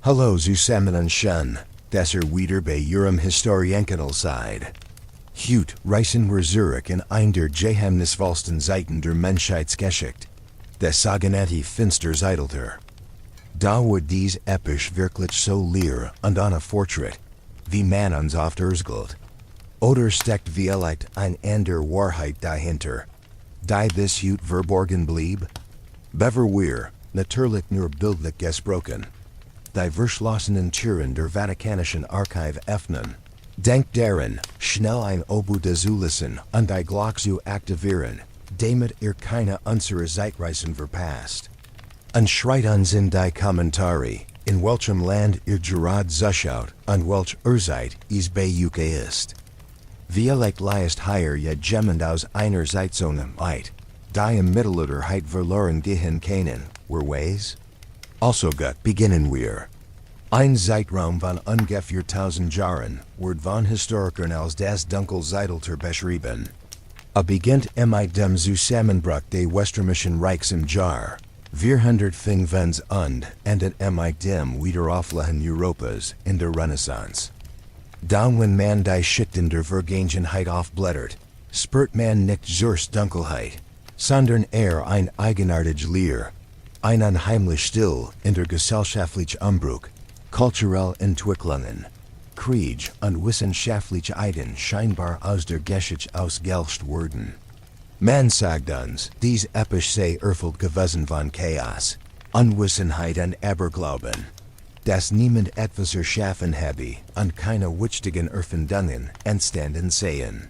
Hallo zusammen schon, dass wieder bei Eurem Historienkanal Hut reisen wir zurück in ein der geheimnisvollsten Zeiten der Menschheitsgeschichte, des sogenannten Finsterzeitalter. Da wurde dies episch wirklich so leer und ohne Fortschritt, wie man uns oft erzählt. Oder steckt vielleicht ein ander Wahrheit dahinter, die bis heute verborgen blieb? Bever wir, natürlich nur bildlich gesprochen, die verschlossenen Türen der Vatikanischen Archive öffnen. Denkt daran, schnell ein Obu zu lassen und die Glock zu aktivieren, damit keine unserer Zeitreisen verpasst. Und schreit uns in die Kommentare, in welchem Land gerade zuschaut und welch Urzeit bei UK ist. Vielleicht liest hier ja jemand aus einer Zeitzone weit, die im Mittelalter verloren gehen können, ways? Also gut beginnen wir. Ein Zeitraum von ungefähr 1000 Jahren wird von Historikern als das Dunkelzeitalter beschrieben. Beginnt mit dem Zusammenbruch des Weströmischen Reichs im Jahr 425 und endet mit dem Wiederaufleben Europas in der Renaissance. Dann wenn man die Schichten der Vergangenheit aufblättert, spürt man nicht zuerst Dunkelheit, sondern ein eigenartig Leer, ein unheimlich Still in der gesellschaftlichen Umbruch, kulturelle Entwicklungen, Krieg und wissenschaftliche Ideen scheinbar aus der Geschichte ausgelöscht wurden. Man sagt uns, dies episch sei erfüllt gewesen von Chaos, Unwissenheit und Aberglauben, dass niemand etwas erschaffen habe und keine wichtigen Erfindungen entstanden seien.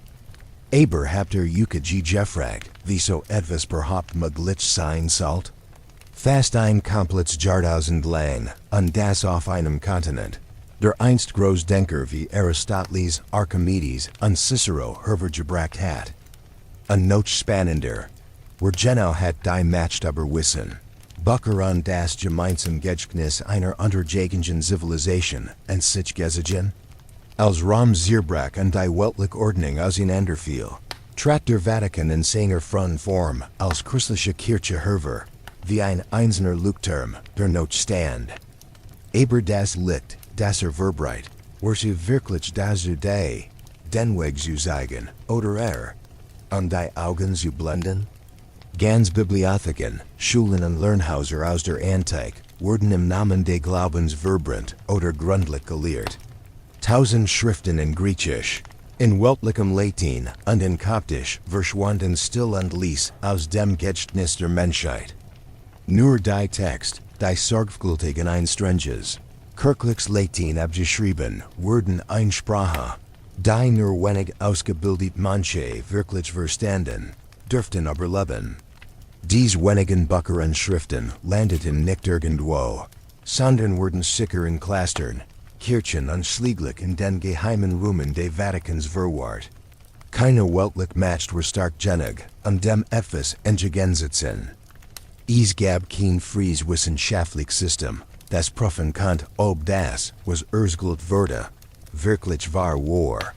Aber habt ihr gefragt, wieso etwas überhaupt möglich sein sollte? Fast ein komplettes Jahrtausend lang, und das auf einem Kontinent, der einst Großdenker wie Aristoteles, Archimedes und Cicero hervorgebracht hat. Und noch spannender, wer genau hat die Macht aber wissen, Bucker an das gemeinsam Gedächtnis einer untergegenden Zivilisation und sich gesehen? Als Rom Zierbrach und die weltliche Ordnung auseinanderfiel, trat der Vatikan in seiner frühen Form als christliche Kirche hervor, wie ein einzelner Leuchtturm, der noch stand. Aber das Licht, das verbreitet, war so wirklich das Idee, den Weg zu zeigen, oder und die Augen zu blenden? Ganz Bibliotheken, Schulen und Lernhäuser aus der Antike wurden im Namen des Glaubens vibrant oder gründlich gelehrt. 1000 Schriften in Griechisch, in weltlichem Latin und in Koptisch verschwanden still und leise aus dem Gedächtnis der Menschheit. Nur die Text, die sorgfältigen Einstrenges, kirchliches Latin abgeschrieben, wurden eine Sprache, die nur wenig ausgebildet manche wirklich verstanden, dürften aber leben. Dies wenigen Bücher und Schriften landeten nicht irgendwo, sondern wurden sicher in Klostern, Kirchen und schließlich in den geheimen Räumen des Vatikans verwahrt. Keine weltliche Macht war stark genug, dem etwas entgegenzusetzen. Es gab kein freies wissenschaftliches System, das prüfen konnte, ob das, was erzählt wurde, wirklich wahr war.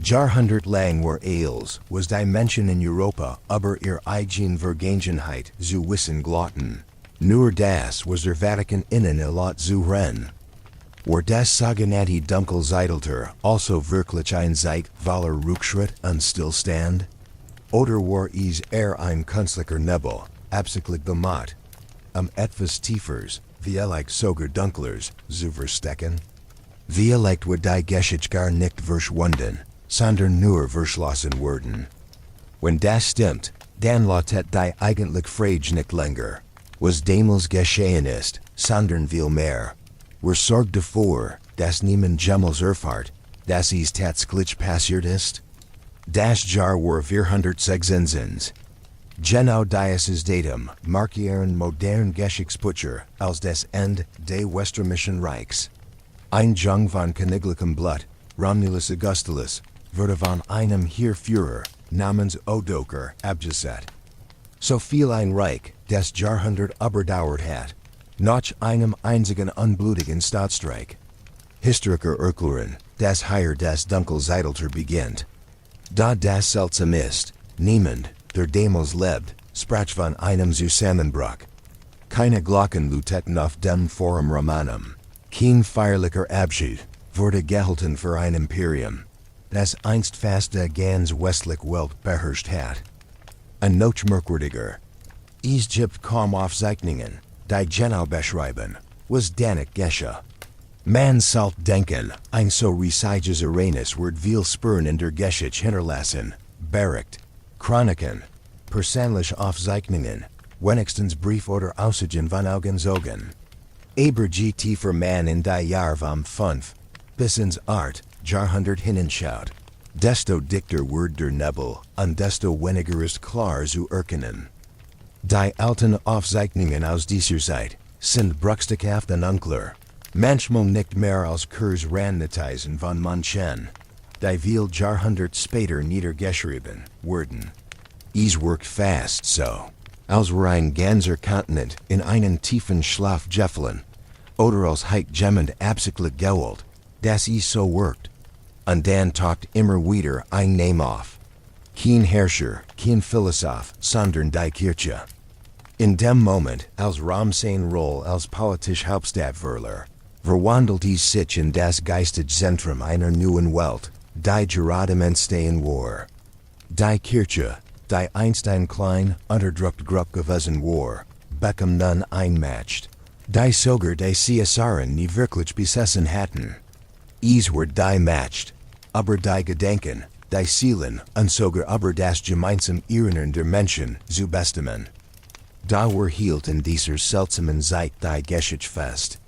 Jahrhundertlang war was die Menschen in Europa über ihre eigene Vergangenheit zu wissen glaubten. Nur das, was der Vatikan ihnen erlaubt zu rennen. War das sogenannte Dunkelzeitalter also wirklich ein Zeit voller Rückschritt und Stillstand? Oder war es ein künstlicher Nebel, absichtlich gemacht, etwas tiefers, vielleicht sogar dunklers, zu verstecken? Vielleicht wird die Geschichte gar nicht verschwunden, sondern nur verschlossen worden. Wenn das stimmt, dann lautet die eigentlich Frage nicht länger, was damals geschehen ist, sondern viel mehr. Wir sorgt dafür, dass niemand jemals erfahrt, dass es tatsächlich passiert ist? Das Jahr war 426. Genau dieses Datum markieren modern Geschichtsbücher als das Ende des Weströmischen Reichs. Ein Jung von königlichem Blut, Romulus Augustulus, wurde von einem Heerführer namens Odoacer abgesetzt. So viel ein Reich, das Jahrhundert überdauert hat, nach einem einzigen unblutigen Staatsstreik. Historiker erklären, dass hier das Dunkelzeitalter beginnt. Da das seltsam ist, niemand, der damals lebt, sprach von einem Zusammenbruch. Keine Glocken läuteten auf dem Forum Romanum. Kein feierlicher Abschied wurde gehalten für ein Imperium, das einst fast der ganz westliche Welt beherrscht hat. Ein noch merkwürdiger. Es gibt kaum Aufzeichnungen, die genau beschreiben, was danach geschah. Man sollte denken, ein so riesiges Uranus wird viel Spuren in der Geschichte hinterlassen, Bericht, Chroniken, persönliche Aufzeichnungen, wenigstens Brief oder Aussagen von Augenzeugen. Aber je tiefer man in die Jahre vom 5 bis ins 8 Jahrhundert hineinschaut, desto dichter wird der Nebel und desto weniger ist klar zu erkennen. Die alten Aufzeichnungen aus dieser Zeit sind bruchstückhaft und unklar, manchmal nicht mehr als Kurz Randnotizen von Menschen, die viel Jahrhundert später niedergeschrieben wurden. Es wirkt fast so, als wär ein ganzer Kontinent in einen tiefen Schlaf gefallen, oder als heit jemand absichtlich gewollt, dass es so wirkt. Und dann taucht immer wieder ein Name auf. Kein Herrscher, kein Philosoph, sondern die Kirche. In dem Moment, als Ramsein Roll als politisch Hauptstadtführer, verwandelt es sich in das geistige Zentrum einer neuen Welt, die gerade entstehen war. Die Kirche, die einst ein klein, unterdrückt Gruppe gewesen war, bekam nun einmacht. Die sogar die Caesaren nie wirklich besessen hatten. Es wird die macht, aber die Gedenken, die Zielen und sogar aber das gemeinsam Erinnern der Menschen zu bestimmen. Da hielt in dieser seltsamen Zeit die Geschichte fest.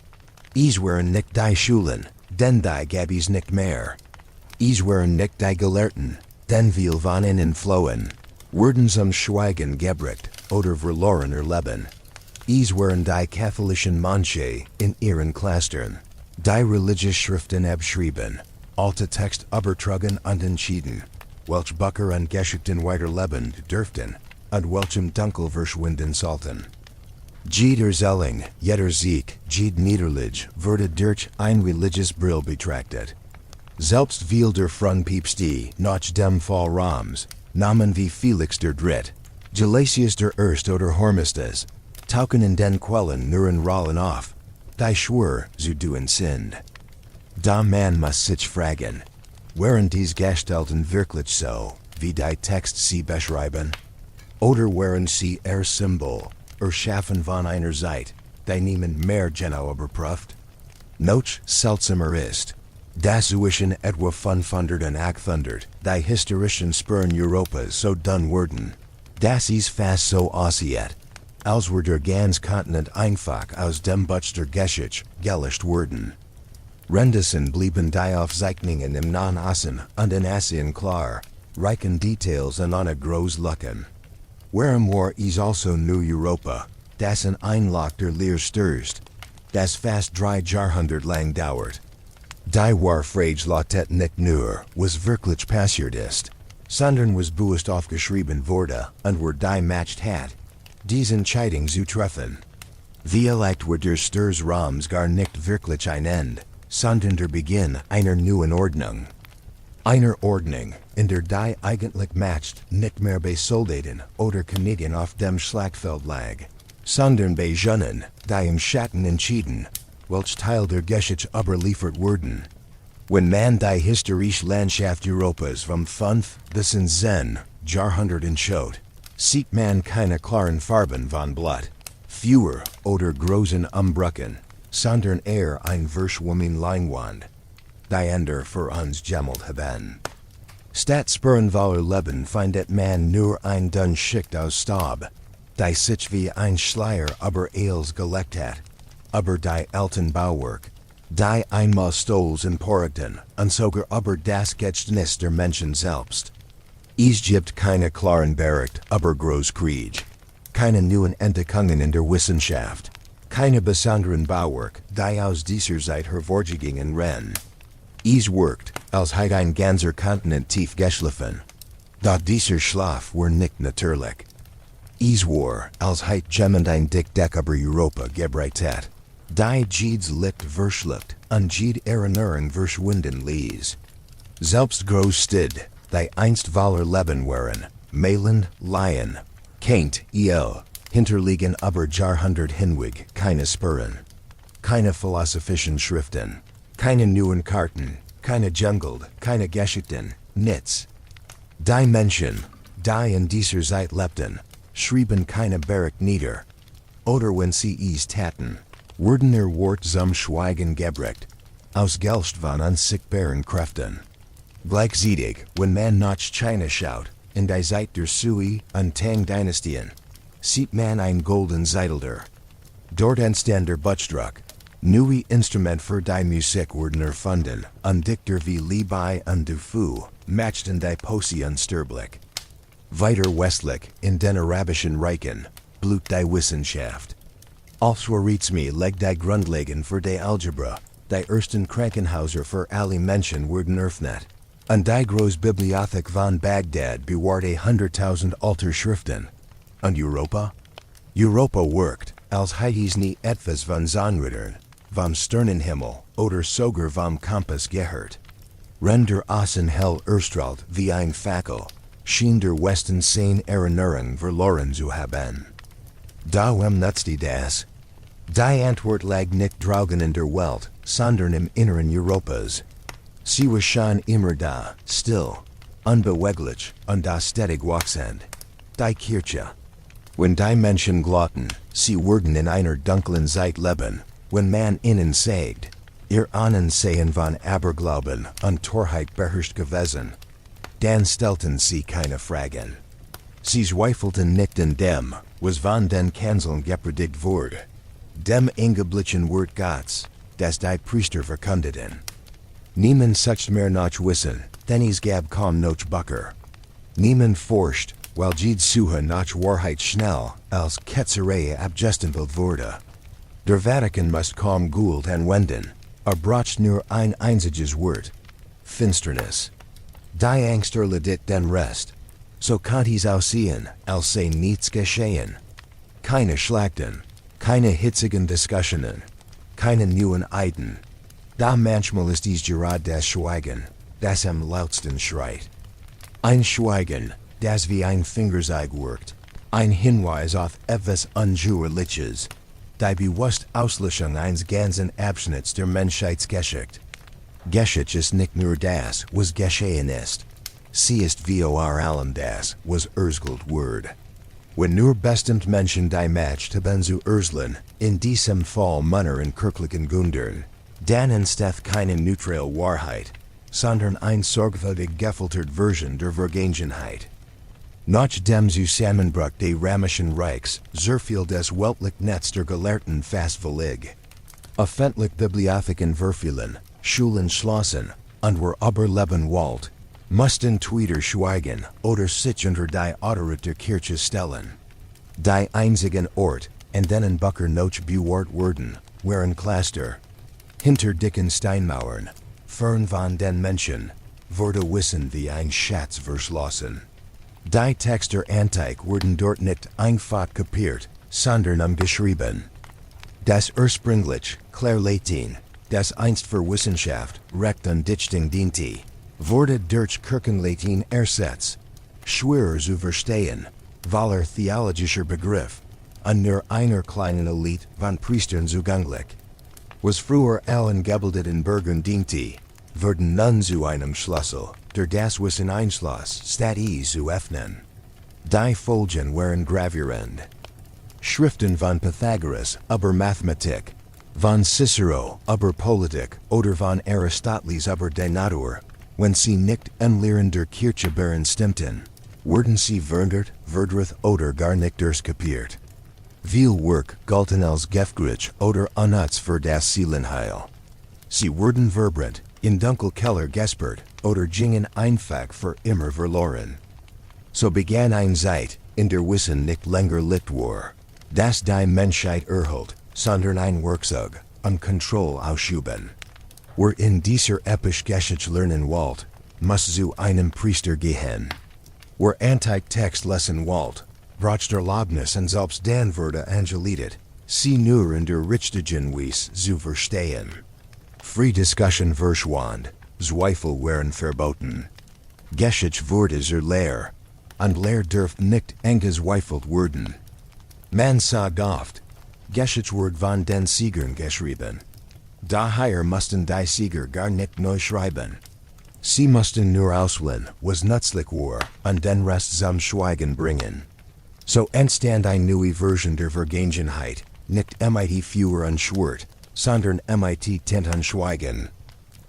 Es waren nicht die Schulen, denn die gab es nicht mehr. Es waren nicht die Gelehrten, denn viel von ihnen flohen, wurden zum Schweigen gebracht oder verloren ihr Leben. Es waren die katholischen Mönche in ihren Klöstern, die religiöse Schriften abschrieben, alte Text übertragen und entschieden, welche Bücher und Geschichten weiterleben dürften und welchem Dunkel verschwinden sollten. Jeder Zelling, jeder Sieg, jede Niederlage wurde durch ein religiös Brill betrachtet. Selbst viel der Fronpäpste nach dem Fall Roms, Namen wie Felix der Dritt, Gelasius der Erste oder Hormisdas, tauchen in den Quellen nur in Rollen auf, die schwur zu tun sind. Da man muss sich fragen, waren dies Gestalten wirklich so, wie die Text sie beschreiben? Oder waren sie Symbol, erschaffen von einer Zeit, die niemand mehr genau überprüft? Noch seltsamer ist, dass zwischen etwa 500 und 800 die historischen Spuren Europas so dun wurden, dass es fast so aussieht, als wär der ganz Kontinent einfach aus dem Buch der Geschichte gelöscht worden. Rendessen blieben die Aufzeichnungen im Nahen Osten und in Asien klar, reichen Details und ohne groß Lücken. Warum war es also New Europa, das ein Einloch der Lehr stürzt, das fast 3 Jahrhundert lang dauert. Die Warfrage lautet nicht nur, was wirklich passiert ist, sondern was bewusst aufgeschrieben wurde und wer die matcht hat, diese Entscheidung zu treffen. Vielleicht wird der Sturs Roms gar nicht wirklich ein Ende, sondern der Beginn einer neuen Ordnung. Einer Ordnung, in der die eigentlich matcht nicht mehr bei Soldaten oder Kanadiern auf dem Schlachtfeld lag, sondern bei Jeunen, die im Schatten entschieden, welch Teil der Geschichte überliefert wurden. Wenn man die historische Landschaft Europas vom 5 bis ins 10 Jahrhundert anschaut, sieht man keine klaren Farben von Blut, fewer oder großen Umbrüchen, sondern eher ein verschwommen Leinwand, die Ender für uns gemmelt haben. Statt Spurenvoller Leben findet man nur ein dünn Schicht aus Staub, die sich wie ein Schleier über alles gelegt hat, über die alten Bauwerk, die einmal stolz emporigten und sogar über das Gedächtnis der Menschen selbst. Es gibt keine klaren Bericht über Großkrieg, keine neuen Entdeckungen in der Wissenschaft, keine besonderen Bauwerk, die aus dieser Zeit hervorgingen rennen. Es wirkt, als hätte ein ganzer Kontinent tief geschlafen. Doch dieser Schlaf war nicht natürlich. Es war, als hätte jemand ein Dickdeck über Europa gebreitet, die jedes Licht verschluckt und jede Erinnerung verschwinden ließ. Selbst Großstädte, die einst voller Leben waren, Mailand, Laien, Kaint, hinterliegen über Jahrhundert hinweg keine Spuren. keine philosophischen Schriften, keine neuen Karten, keine jungled, keine Geschichten, nichts. Die Menschen, die in dieser Zeit lebten, schrieben keine Bericht nieder. Oder wenn sie es taten, wurden ihr Wort zum Schweigen gebracht, ausgelöscht von unsichtbaren Kräften. Gleichzeitig, wenn man nach China schaut, in die Zeit der Sui und Tang-Dynastien, sieht man ein golden Zeitalter. Dort entstand der Butchdruck. Neue Instrument für die Musik wurden erfunden, und Dichter wie Li Bai und Du Fu matchten die Poesie unsterblich. Weiter westlich, in den arabischen Reichen, blut die Wissenschaft. Alswarizmi legt die Grundlagen für die Algebra, die ersten Krankenhäuser für alle Menschen wurden eröffnet. Und die Großbibliothek von Bagdad bewahrte 100.000 alte Schriften. Und Europa? Europa wirkt, als hätte es nie etwas von Sonnenrittern, vom Sternenhimmel oder sogar vom Kompass gehört. Wenn der Osten hell erstrahlt wie ein Fackel, schien der Westen seine Erinnerung verloren zu haben. Da wem nutzte das? Die Antwort lag nicht draugen in der Welt, sondern im Inneren Europas. Sie war schon immer da, still, unbeweglich und stetig wachsend. Die Kirche. Wenn die Menschen glaubten, sie würden in einer dunklen Zeit leben, wenn man ihnen sagt, ihr Ansehen von Aberglauben und Torheit beherrscht gewesen, dann stellten sie keine Fragen. Sie zweifelten nicht in dem, was von den Kanzeln gepredigt wurde, dem engeblichen Wort Gottes, das die Priester verkündeten. Niemand sucht mehr nach Wissen, denn es gab kaum noch Bücher. Niemand forscht, weil die Suche nach Wahrheit schnell als Ketzerei abgestempelt wurde. Der Vatikan muss kaum Gold anwenden, braucht nur ein einziges Wort: Finsternis. Die Angst erledigt den Rest. So kann es aussehen, als sei nichts geschehen. Keine Schlachten, keine hitzigen Diskussionen, keine neuen Eiden. Da manchmal ist es gerade das Schweigen, das am lautsten schreit. Ein Schweigen, das wie ein Fingerzeig wirkt, ein Hinweis auf etwas Ungeheuerliches, die bewusste Auslöschung eines ganzen Abschnitts der Menschheitsgeschichte. Geschichte ist nicht nur das, was geschehen ist. Sie ist vor allem das, was erzählt wird. Wenn nur bestimmt Menschen die Macht haben zu erzählen, in diesem Fall Männer in kirchlichen Gundern, dann entsteht keine neutrale Wahrheit, sondern ein sorgfältig gefiltert Version der Vergangenheit. Nach dem Zusammenbruch des Römischen Reichs zerfiel das weltliche Netz der Gelehrten fast völlig. Öffentliche Bibliotheken verfielen, Schulen schlossen, und wer aber leben wollte, mussten entweder schweigen oder sich unter die Autorität der Kirche stellen. Die einzigen Ort, an denen Bücher noch bewahrt wurden, waren Klöster. Hinter dicken Steinmauern, fern von den Menschen, wurde Wissen wie ein Schatz verschlossen. Die Texte der Antike wurden dort nicht einfach kopiert, sondern umgeschrieben. Das ursprünglich, klare Latin, das einst für Wissenschaft, Recht und Dichtung diente, wurde durch Kirchenlatin ersetzt. Schwerer zu verstehen, weil theologischer Begriff, und nur einer kleinen Elite von Priestern zugänglich. Was früher allen gebildeten Bürgern diente, wurden nun zu einem Schlüssel, der das Wissen einschloss, statt es zu öffnen. Die Folgen waren gravierend. Schriften von Pythagoras über Mathematik, von Cicero über Politik oder von Aristoteles über die Natur, wenn sie nicht in Lehren der Kirche stimmten, wurden sie verwirrt, verdreht oder gar nicht durchkapiert. Viel Werk galten als Gefgrich oder unnütz für das Seelenheil. Sie wurden verbrannt, in Dunkelkeller gesperrt oder gingen einfach für immer verloren. So begann eine Zeit, in der Wissen nicht länger litt war, das die Menschheit erhielt, sondern ein Werkzeug, und Kontrolle ausüben. Wer in dieser episch Geschichte lernen wollt, muss zu einem Priester gehen. Wer Antike-Text lesen wollt, braucht Erlaubnis und selbst dann wurde angeleitet, sie nur in der richtigen Weise zu verstehen. Free Discussion verschwand, Zweifel waren verboten. Geschichte wurde zur Lehre, und Lehre dürfte nicht angezweifelt werden. Man sagt oft, Geschichtswort von den Siegern geschrieben. Daher mussten die Sieger gar nicht neu schreiben. Sie mussten nur auswählen, was nützlich war, und den Rest zum Schweigen bringen. So entstand eine neue Version der Vergangenheit, nicht mit fewer und Schwert, sondern mit Tint und Schweigen.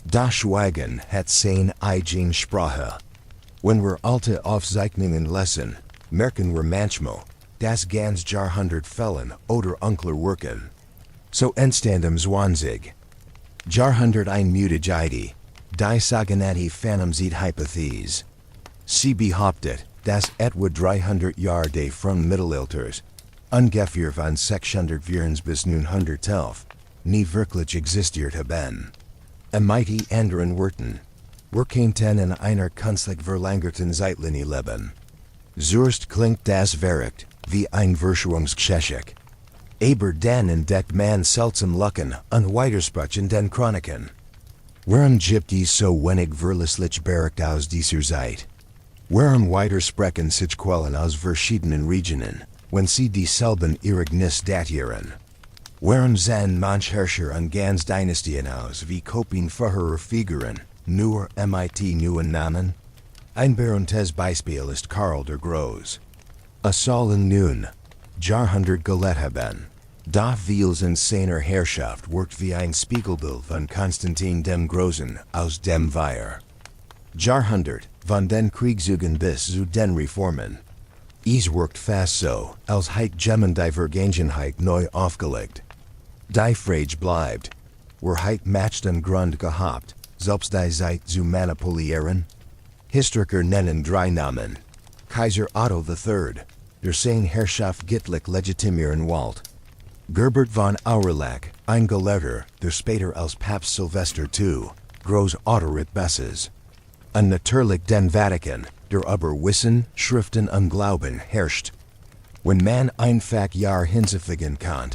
Das Schweigen hat seine eigene Sprache. Wenn wir alte Aufzeichnungen lesen, merken wir manchmal, dass ganz Jahrhundert fällen oder unklar wirken. So entstanden 20. Jahrhundert einmutige Idee, die sogenannte Phantomzeithypothese. Sie behauptet, dass etwa 300 Jahre der von Mittelalters, ungefähr von 604 bis 911, nie wirklich existiert haben. Mit anderen Worten, wir könnten in einer künstlich verlängerten Zeitlinie leben. Zuerst klingt das verrückt, wie ein Verschwörungsgeschichte. Aber dann entdeckt man seltsam Lücken und Widersprüche in den Chroniken. Warum gibt es so wenig verlässliche Berichte aus dieser Zeit? Warum widersprechen sich Quellen aus verschiedenen Regionen, wenn sie dieselben Ereignis datieren? Warum sehen manche Herrscher und ganz Dynastien aus wie Kopien früherer Figuren, nur mit neuen Namen? Ein berühmtes Beispiel ist Karl der Große. Soll in nun Jahrhundert gelebt haben. Da Wiels in seiner Herrschaft wirkt wie ein Spiegelbild von Konstantin dem Großen aus dem Wäre. Jahrhundert, von den Kriegszügen bis zu den Reformen. Es wirkt fast so, als hätte Gemmen die Vergangenheit neu aufgelegt. Die Frage bleibt, wer hat matcht den Grund gehabt, selbst die Zeit zu manipulieren? Historiker nennen drei Namen. Kaiser Otto III, der seine Herrschaft gittlich legitimieren wollte. Gerbert von Aurelak, ein Gelehrter, der später als Papst Silvester II, groß autorit Besses. Und natürlich den Vatikan, der über Wissen, Schriften und Glauben herrscht. Wenn man einfach Jahr hinzufügen kann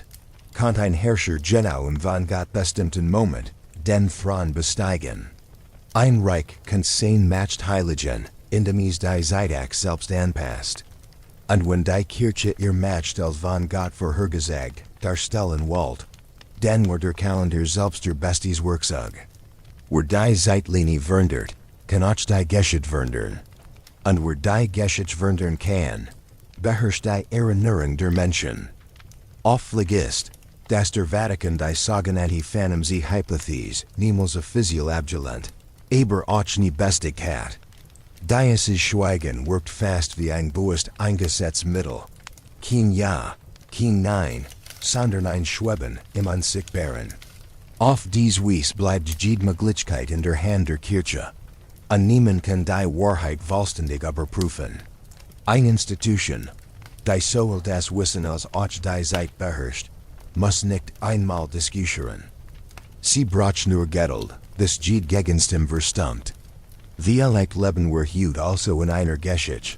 ein Herrscher genau im von Gott bestimmten Moment den Thron besteigen. Ein Reich kann sein matcht heiligen, indem es die Zeitach selbst anpasst. Und wenn die Kirche ihr matcht als von Gott vorhergesagt darstellen wollt, dann wird der Kalender selbst der bestes Werkzeug. Wer die Zeitlinie verndert, kann auch die Geschichte verndern. Und wer die Geschichte verndern kann, beherrscht die Erinnerung der Menschen. Auffällig ist, dass der Vatikan die sogenannte Phantomzeithypothese niemals offiziell abgelehnt, aber auch nie bestigt hat. Dieses Schweigen wirkt fast wie ein bewusst eingesetztes Mittel. Kein Ja, kein Nein, sondern ein Schweben im Unsichtbaren. Auf dies Weise bleibt jede Möglichkeit in der Hand der Kirche. Und niemand kann die Wahrheit vollständig überprüfen. Eine Institution, die sowohl das Wissen als auch die Zeit beherrscht, muss nicht einmal diskutieren. Sie braucht nur Geduld, das geht gegen dem Verstand. Vielleicht leben wir heute also in einer Geschichte,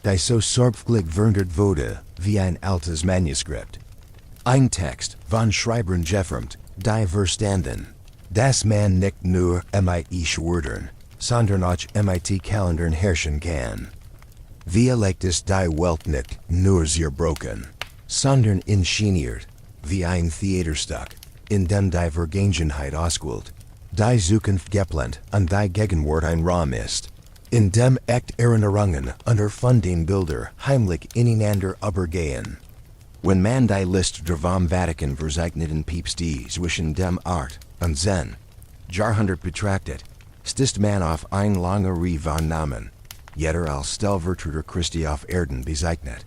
die so sorgfältig verndert wurde wie ein altes Manuskript. Ein Text von Schreibern geformt, die verstanden, dass man nicht nur mit Schwörtern, sondern auch mit Kalendern herrschen kann. Vielleicht ist die Welt nicht nur zerbrochen, sondern inszeniert, wie ein Theaterstück, in dem die Vergangenheit ausgespielt, die Zukunft geplant und die Gegenwart ein Raum ist, in dem echt Erinnerungen und erfundene Bilder heimlich ineinander übergehen. Wenn man die Liste der vom Vatikan verzeichneten Päpste zwischen dem Art und Zen Jahrhundert betrachtet, stößt man auf eine lange Reihe von Namen, jeder als Stellvertreter Christi auf Erden bezeichnet.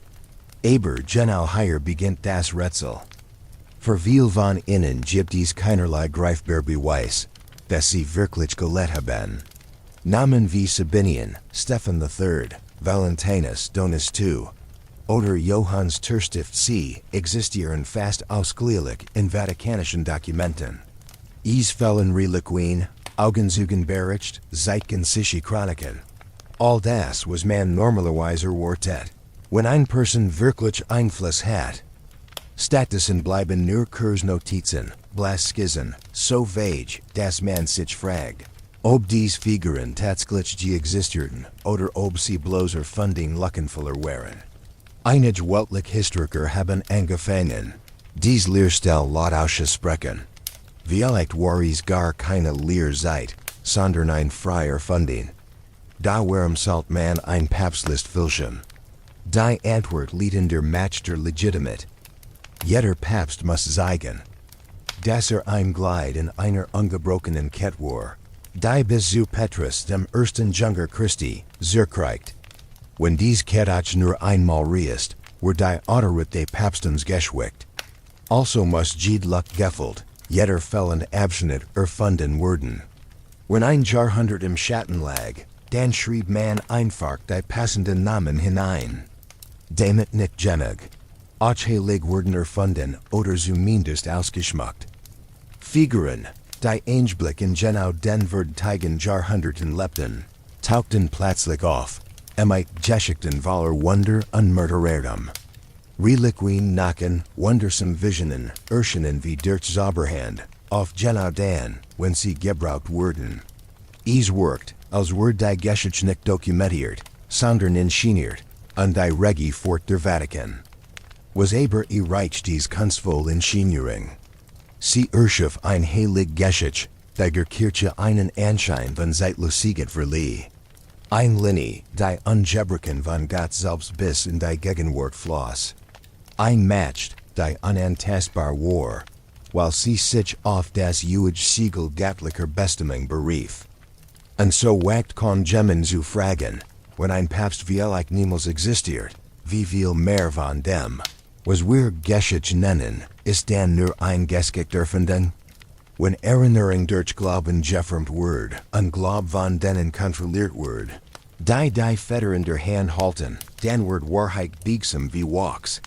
Aber genau hier beginnt das Rätsel. Für viele von ihnen gibt es keinerlei greifbar Beweis, dass sie wirklich gelebt haben. Namen wie Sabinian, Stephan III, Valentinus Donus II oder Johannes Terstift C. existieren fast ausschließlich in vatikanischen Dokumenten. Es fällen Reliquien, Augenzeugenbericht, zeitgenössische Chroniken. All das, was man normalerweise erwartet, wenn eine Person wirklich Einfluss hat. Stattdessen bleiben nur Kursnotizen, Blaskizzen, so vage, dass man sich fragt, ob dies Figuren tatsächlich existierten oder ob sie bloß erfundene Lückenfüller waren. Einige weltliche Historiker haben angefangen, Dies Leerstel laut aussprechen. Vielleicht waris gar keine Leer Zeit, sondern ein freier Funding. Da warum salt man ein Papstlist filschen. Die Antwort liedender Matchter legitimate. Jeder Papst muss zeigen, dass ein Glide in einer ungebrochenen Kette war. Die bis zu Petrus dem ersten Jünger Christi, zerkriegt. Wenn dies Ketach nur einmal reist, were die Autorit des Papstens geschwickt. Also muss Luck gefüllt, jeder Felland abschnitt erfunden werden. Wenn ein Jahrhundert im Schatten lag, dann schrieb man einfach die passenden Namen hinein. Damit nicht genug. Auch heilig wurden erfunden oder zumindest ausgeschmückt. Figuren, die Einblick in genau den verdächtigen Jahrhunderten lebten, tauchten plötzlich auf, geschickten voller Wunder und Mördererdom. Reliquien nacken, wundersam Visionen, erscheinen wie durch Zauberhand, auf genau dann, wenn sie gebraucht wurden. Es wirkt, als were die Geschichte nicht dokumentiert, sondern inszeniert, und die Regie fort der Vatikan. Was aber erreicht dies kunstvoll Inszenierung? Sie erschuf ein heilig Geschichte, die der Kirche einen Anschein von Zeitlosigkeit verlieh. Ein Linie, die ungebrochen von Gott selbst bis in die Gegenwart floss. Ein Match, die unantastbar war, while sie sich auf das ewige Siegel göttlicher Bestimmung berief. Und so wagt Gemmen zu fragen, wenn ein Papst vielleicht niemals existiert, wie viel mehr von dem, was wir Geschichte nennen, ist dann nur ein geschickter Erfindung? Wenn Erinnerung durch Glauben geformt wird, und Glaub von denen kontrolliert wird, die Feder in der Hand halten, dann wird Wahrheit biegsam wie Walks.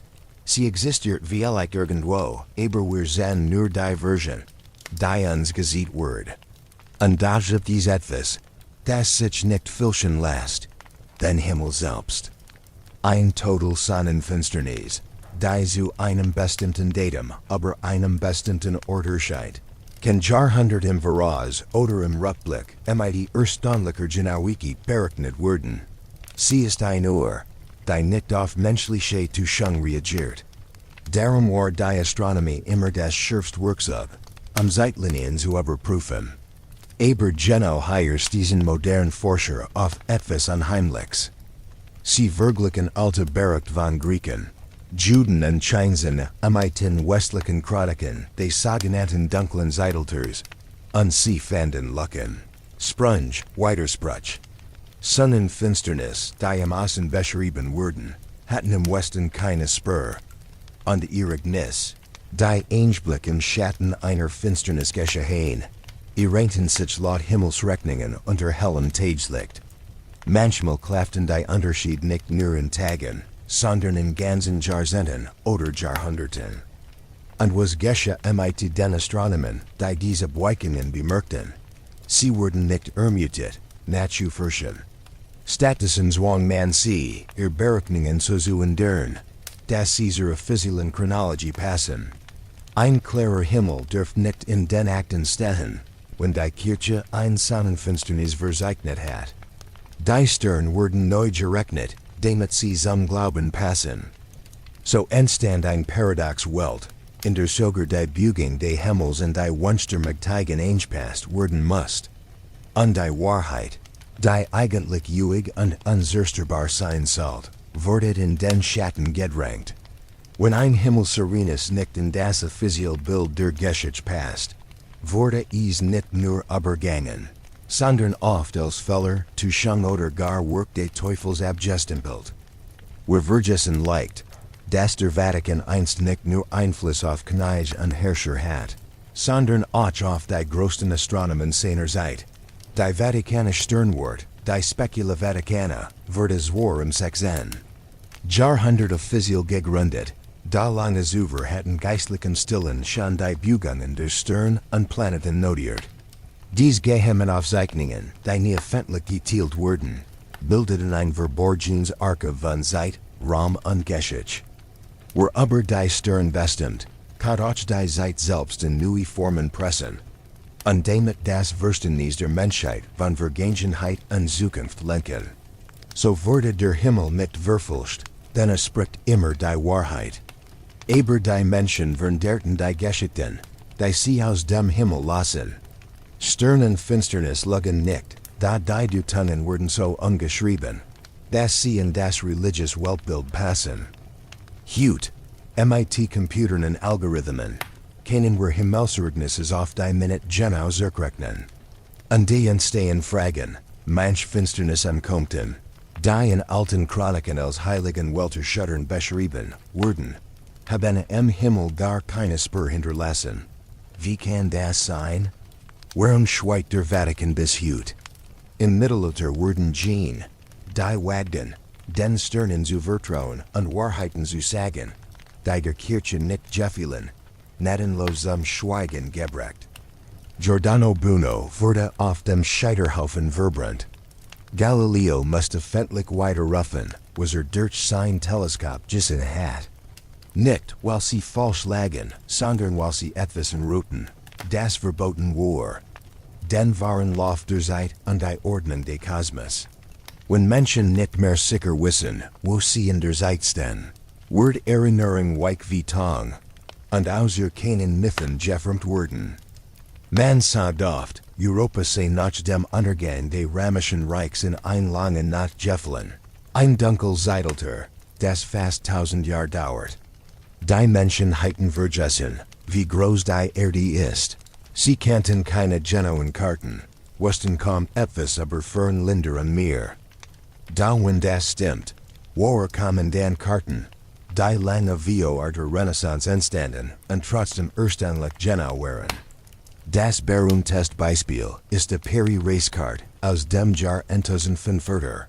Sie existiert vielleicht irgendwo, aber wir sehen nur die Version, die uns gesehen wird. Und das ist dies etwas, das sich nicht filschen lässt, den Himmel selbst. Ein total Sonnenfinsternis, die zu einem bestimmten Datum, aber einem bestimmten Ort erscheint. Kann Jahrhundert im Voraus oder im Rückblick, die erstaunlicher Genauigkeit berechnet werden. Sie ist ein Uhr, die nicht auf menschliche Tuschung reagiert. Darum war die Astronomie immer das schärfste Werkzeug, Zeitlinien zu überprüfen. Aber genau heiers diesen modernen Forscher auf etwas Unheimliches. Sie verglichen alte Bericht von Griechen, Juden und Chinesen, den westlichen Chroniken, des sogenannten dunklen Zeitalters, und sie fanden Lücken. Sprung, Widerspruch. Sonnenfinsternis, die im Osten beschrieben wurden, hatten im Westen keine Spur. Und ihre Gnisse, die Einblick im Schatten einer Finsternis geschehen, erreichten sich laut Himmelsrechnungen unter hellem Tageslicht. Manchmal klafften die Unterschied nicht nur in Tagen, sondern in ganzen Jahrzehnten oder Jahrhunderten. Und was geschah den Astronomen, die diese Abweichungen bemerkten? Sie wurden nicht ermutigt, nachzuforschen. Stattdessen zwang man sie, Berechnungen so zu enduren, dass sie zur offiziellen Chronologie passen. Ein klarer Himmel dürft nicht in den Akten stehen, wenn die Kirche ein Sonnenfinsternis verzeichnet hat. Die Sterne wurden neu gerechnet, damit sie zum Glauben passen. So entstand ein Paradox Welt, in der sogar die Beugung des Himmels und die Wünsche Magteigen eingepasst werden musst. Und die Wahrheit, die eigentlich ewig und unzerstörbar sein sollt, wurde in den Schatten gedrängt. Wenn ein Himmelserenes nicht in das offizielle Bild der Geschichte passt, wurde es nicht nur übergangen, sondern oft als Fehler, Täuschung oder gar Werk des Teufels abgestempelt. Wir vergessen leicht, dass der Vatikan einst nicht nur Einfluss auf Kneise und Herrscher hat, sondern auch auf die größten Astronomen seiner Zeit. Die Vatikanische Sternwart, die Specula Vaticana, wurde zwar im 16. Jahrhundert offiziell gegründet, da lange zuvor hatten geistlichen Stillen schon die Beugungen der Stern und Planeten notiert. Dies geheimen Aufzeichnungen, die nie öffentlich geteilt wurden, bildeten ein verborgenes Archiv von Zeit, Raum und Geschichte. Were aber die Stern bestimmt, kann auch die Zeit selbst in neue Formen pressen, und damit das Verständnis der Menschheit von Vergangenheit und Zukunft lenken. So wurde der Himmel nicht verfälscht, denn es spricht immer die Wahrheit. Aber die Menschen verderten die Geschichten, die sie aus dem Himmel lassen. Stern und Finsternis lugen nicht, da die Deutungen wurden so ungeschrieben, dass sie in das religious Weltbild passen. Heute, MIT Computern und Algorithmen, kennen wir Himmelsergebnisse auf die Minute genau zurückrechnen. Und die entstehen Fragen, manch Finsternis am Kommentar, die in alten Chroniken als heiligen Welterschüttern beschrieben wurden, haben im Himmel gar keine Spur hinterlassen. Wie kann das sein? Warum schweigt der Vatikan bis heute? Im Mittelalter wurden Gene, die Wagden, den Sternen zu vertrauen und Wahrheiten zu sagen, die der Kirche nicht gefallen, gnadenlos zum Schweigen gebracht. Giordano Bruno wurde auf dem Scheiterhaufen verbrannt. Galileo musste fendlich weiterrufen, was durch sein Teleskop gissen hat. Nicht, weil sie falsch lagen, sondern weil sie etwas ruhten, das verboten war. Den waren Lauf der Zeit und die Ordnung des Kosmos. Wenn Menschen nicht mehr sicher wissen, wo sie in der Zeit stehen, wird Erinnerung weich wie Tong, und aus ihr keinen Niffen gefirmt werden. Man sagt oft, Europa sei nach dem Untergang des Römischen Reichs in ein lange Nacht gefallen, ein dunkel Zeitalter, das fast 1000 Jahre dauert. Die Menschen heiten vergessen, wie groß die Erde ist. Sie kannten keine genauen Karten, wussten kaum etwas über Fern, Länder und Meer. Da wenn das stimmt, woher kamen dann Karten, die lange vor der Renaissance entstanden und trotzdem erstaunlich genau waren. Das berühmteste Beispiel ist die Peri-Reiskarte aus dem Jahr 2045.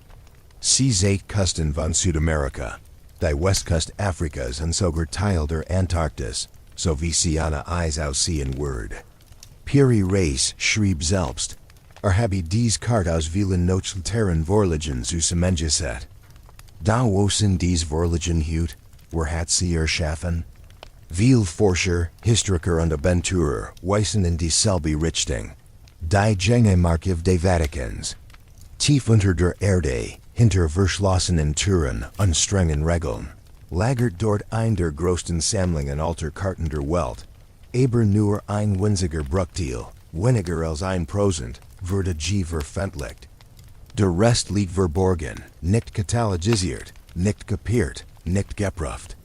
Sie seit Küsten von Südamerika, die Westküste Afrikas und sogar Teil der Antarktis, so wie sie an Eis aussehen wird. Peri-Reis schrieb selbst, habe dies Karte aus vielen Notsleiteren Vorlagen zusammengesetzt. Da wo sind dies Vorlagen heute, wer hat sie erschaffen? Viele Forscher, Historiker und Abenturer weisen in dieselbe Richtung. Die Geheimarchiv des Vatikans. Tief unter der Erde, hinter verschlossenen Türen und strengen Regeln, lagert dort ein der größten Sammlungen alter Karten der Welt. Aber nur ein winziger Bruchteil, weniger als 1%, wurde je veröffentlicht. Der Rest liegt verborgen, nicht katalogisiert, nicht kopiert, nicht geprüft.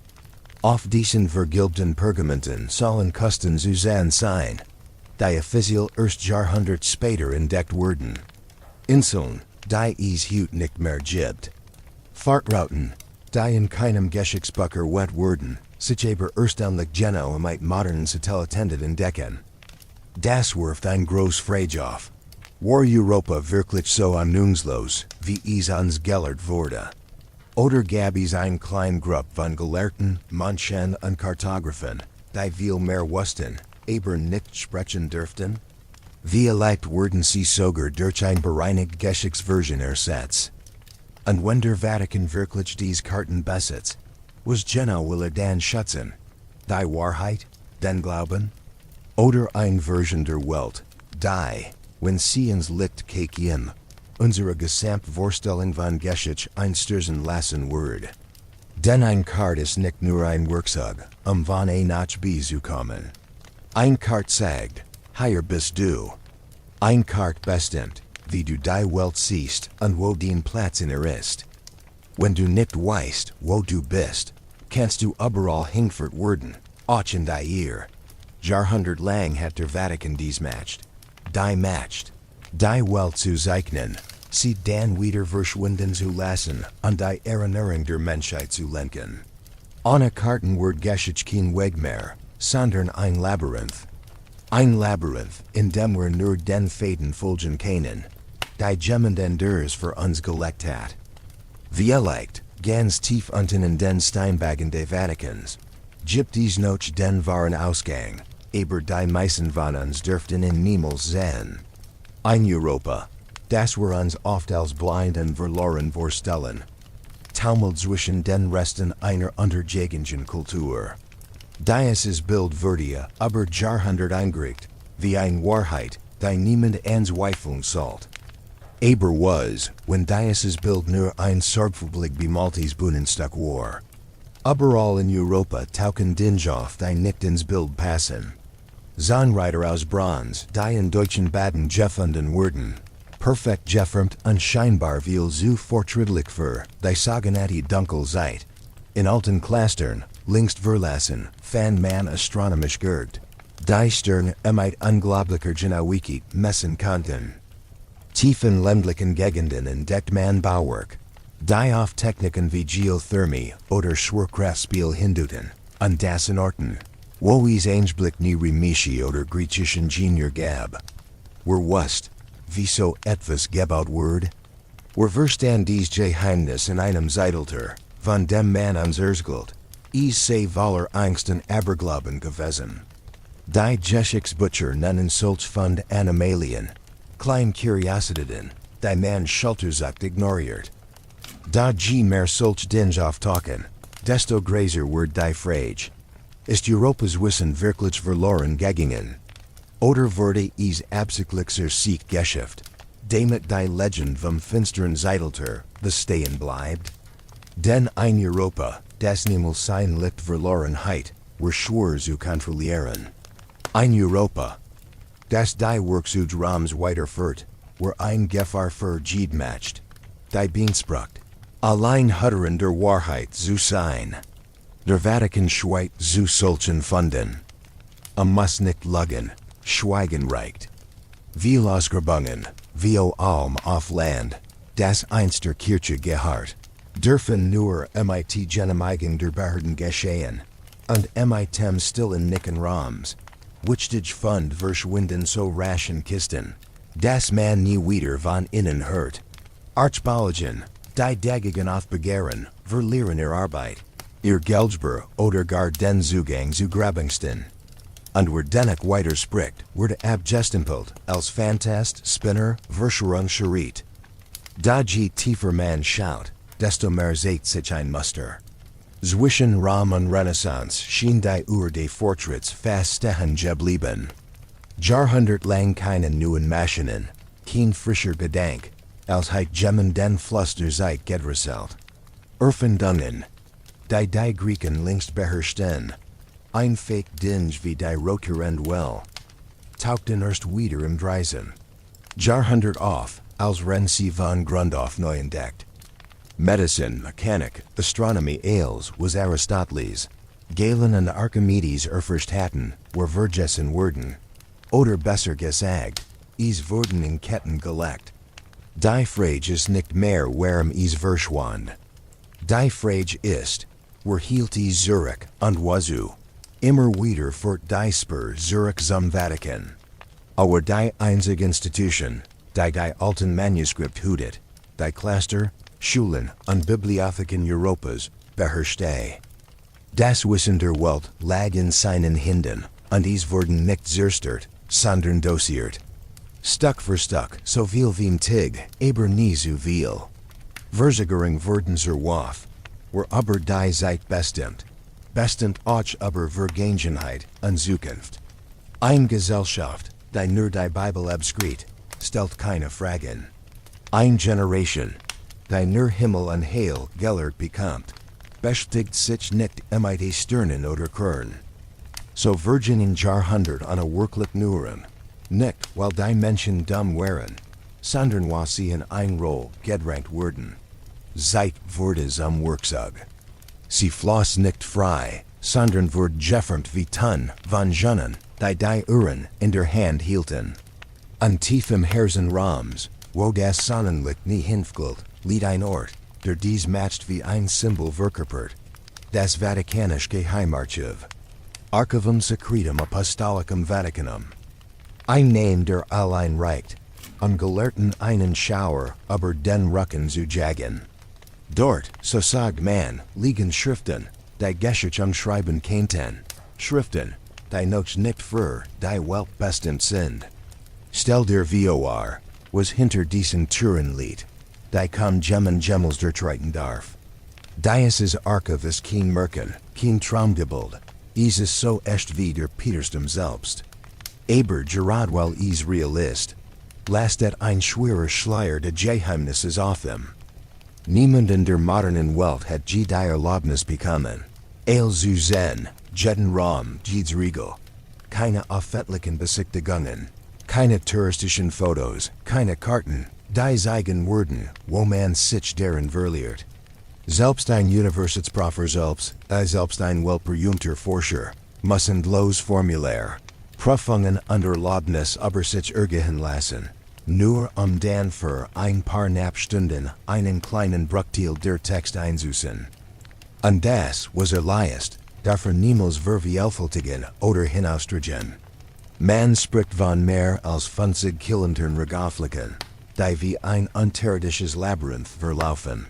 Auf diesen vergilbten Pergamenten sollen Kosten zu sehen sein, die offiziell erst Jahrhundert später entdeckt wurden. Inseln, die es heute nicht mehr gibt. Fahrtrouten, die in keinem Geschichtsbucher wet wurden, sich aber erstaunlich genau mit modernen Satelliten entdecken. Das wirft ein groß Frage auf. War Europa wirklich so ahnungslos, wie es uns gelehrt wurde? Oder gab es eine kleine Gruppe von Gelehrten, Menschen und Kartografen, die viel mehr wussten, aber nicht sprechen dürften? Vielleicht wurden sie sogar durch ein bereinigt Geschichtsversion ersetzt. Und wenn der Vatikan wirklich dies Karten besitzt, was genau will dann schätzen? Die Wahrheit, den Glauben? Oder eine Version der Welt, die, wenn sie ins Licht kämen, unsere Gesamtvorstellung von Geschichte einstürzen lassen wird. Denn ein Kart ist nicht nur ein Werkzeug, von A nach B zu kommen. Ein Kart sagt, hier bist du. Ein Kart bestimmt, wie du die Welt siehst und wo dein Platz in ihr ist. Wenn du nicht weißt, wo du bist, kannst du überall hingeführt werden, auch in die Irre. Jahrhundert lang hat der Vatikan dies matcht. Die Welt zu zeichnen, sie dann wieder verschwinden zu lassen und die Erinnerung der Menschheit zu lenken. Ohne Karten wird Geschichte kein Weg mehr, sondern ein Labyrinth. Ein Labyrinth, in dem wir nur den Faden folgen können, die Gemmen den Durs für uns gelegt hat. Vielleicht, ganz tief unten in den Steinbagen des Vatikans, gibt es noch den wahren Ausgang, aber die meisten von uns dürften ihn niemals sehen. Ein Europa, das wir uns oft als blind und verloren vorstellen, taumelt zwischen den Resten einer untergegenden Kultur. Dieses Bild wurde aber Jahrhundert eingerichtet, wie eine Wahrheit, die niemand anzweifeln sollte. Aber was, wenn dieses Bild nur ein sorgfältig bemaltes Bühnenstück war? Überall in Europa tauchen Dinge die nicht ins Bild passen. Zahnreiter aus Bronze, die in deutschen Baden gefunden wurden. Perfekt geformt und scheinbar viel zu fortschrittlich für die sogenannte Dunkel Zeit. In alten Klastern, längst verlassen, fan man astronomisch gergt. Die Sterne mit unglaublicher Genauigkeit messen konnten. Tiefen ländlichen Gegenden entdeckt man Bauwerk, die auf Techniken wie Geothermie oder Schwerkraftspiel hinduten, und das in Orten, wo es Einblick nie Remischi oder griechischen Ingenieur gab. Wer wusst, wie so etwas gebaut wird? Wer verstand dies Geheimnis in einem Zeitalter, von dem man uns erzählt, es sei voller Angst und Aberglauben gewesen. Die Geschicksbücher nennen solch Fund Animalien, klein Curiositäten, die man schulterzucht ignoriert. Da je mehr solch Dinge auftauchen, desto größer wird die Frage. Ist Europas Wissen wirklich verloren gegangen? Oder wurde es absichtlicher Sieg geschafft, damit die Legend vom finsteren Zeitalter bestehen bleibt? Denn ein Europa, das niemals sein Licht Verlorenheit, war schwer zu kontrollieren. Ein Europa, das die Werkzeugrams weiterführt, war ein Gefahr für Jed matcht. Die Beanspracht, allein Hutteren der Wahrheit zu sein. Der Vatikan schweigt zu solchen Funden. Muss nicht lügen, schweigen reicht. Viel ausgerbungen, wie Alm auf Land, das einst der Kirche geharrt, dürfen nur mit Genehmigung der Behörden geschehen, und mit stillen Nicken Rams, which dich Fund verschwinden so rasch in Kisten, das man nie wieder von innen hört. Archbalogen, die dagegen auf Begehren, verlieren ihr Arbeit, ihr Geldspur oder gar den Zugang zu Grabungsten. Und wer dennoch weiter spricht, wird abgestempelt als Fantast, Spinner, Verschwörung Schirit. Da je tiefer man schaut, desto mehr zeigt sich ein Muster. Zwischen Rom und Renaissance schien die Uhr des Fortschritts fast stehen geblieben. Jahrhundert lang keine neuen Maschinen, kein frischer Gedank, als heit Gemmen den Fluss der Zeit gedrosselt. Erfindungen, die Griechen längst beherrschten, ein fake Dinge wie die Rokurend well, tauchten erst wieder im Dreisen. Jahrhundert auf, als wenn sie von Grund auf neu entdeckt. Medicine, Mechanik, Astronomy als was Aristoteles, Galen und Archimedes erforscht hatten, were vergessen wurden. Oder besser gesagt, es wurden in Ketten gelegt. Die Frage ist nicht mehr warum es verschwand. Die Frage ist, wer hielt es Zurich und wozu? Immer wieder fort die Spur Zurich zum Vatikan. Aber die einzige Institution, die alten Manuskript hütet, die Cluster, Schulen und Bibliotheken Europas beherrschte. Das Wissen der Welt lag in seinen Händen, und es wurden nicht zerstört, sondern dosiert. Stück für Stück, so viel wie Tig, aber nie so viel. Verzigerung wurden zerwaf, were aber die Zeit bestimmt auch aber Vergangenheit und Zukunft. Eine Gesellschaft, die nur die Bibel abschritt, stellt keine Fragen. Eine Generation, die nur Himmel und Heil gelehrt bekommt, beschäftigt sich nicht mit Sternen oder Körn. So virginen Jahrhundert an wirklich Nuren, nicht weil die Menschen dumm wären, sondern weil sie in ein Roll gedrängt wurden. Zeit wurde zum Werkzeug. Sie floss nicht frei, sondern wurde geformt wie Tonnen von Jonen, die Uhren in der Hand hielten. An tiefem Herzen Rams, wo das Sonnenlicht nie hinfällt, liegt ein Ort, der dies matcht wie ein Symbol verkörpert. Das Vatikanische Geheimarchiv. Archivum Secretum Apostolicum Vaticanum. Ein Name, der allein reicht, an Gelehrten einen Schauer über den Rücken zu jagen. Dort, so sagt man, liegen Schriften, die Geschichte umschreiben könnten. Schriften, die noch nicht für die Welt bestimmt sind. Stell dir vor, was hinter diesen Türen liegt, die kaum Gemmels durchreiten darf. Dieses Archiv ist kein Märchen, kein Traumgebild, es ist so echt wie der Petersdom selbst. Aber gerade weil es real ist, lastet ein schwerer Schleier der Geheimnisses auf ihm. Niemand in der modernen Welt hat die Erlaubnis bekommen, Ale zu zen, jetten Rom, Jeeds Regal. Keine offentlichen Besichtigungen. Keine touristischen Fotos, keine Karten, die zeigen worden, wo man sich darin verliert. Selbst ein Universitätsprofessor selbst ein weltberühmter Forscher, müssen los Formular. Prüfungen Unterlaubennis über sich ergehen lassen. Nur dann für ein paar Stunden einen kleinen Bruchteil der Text einzusetzen. Und das was leist, dafür niemals vervielfältigen oder hinausstreichen. Man spricht von mehr als 50 Kilometern Regaflicken, die wie ein unterirdisches Labyrinth verlaufen.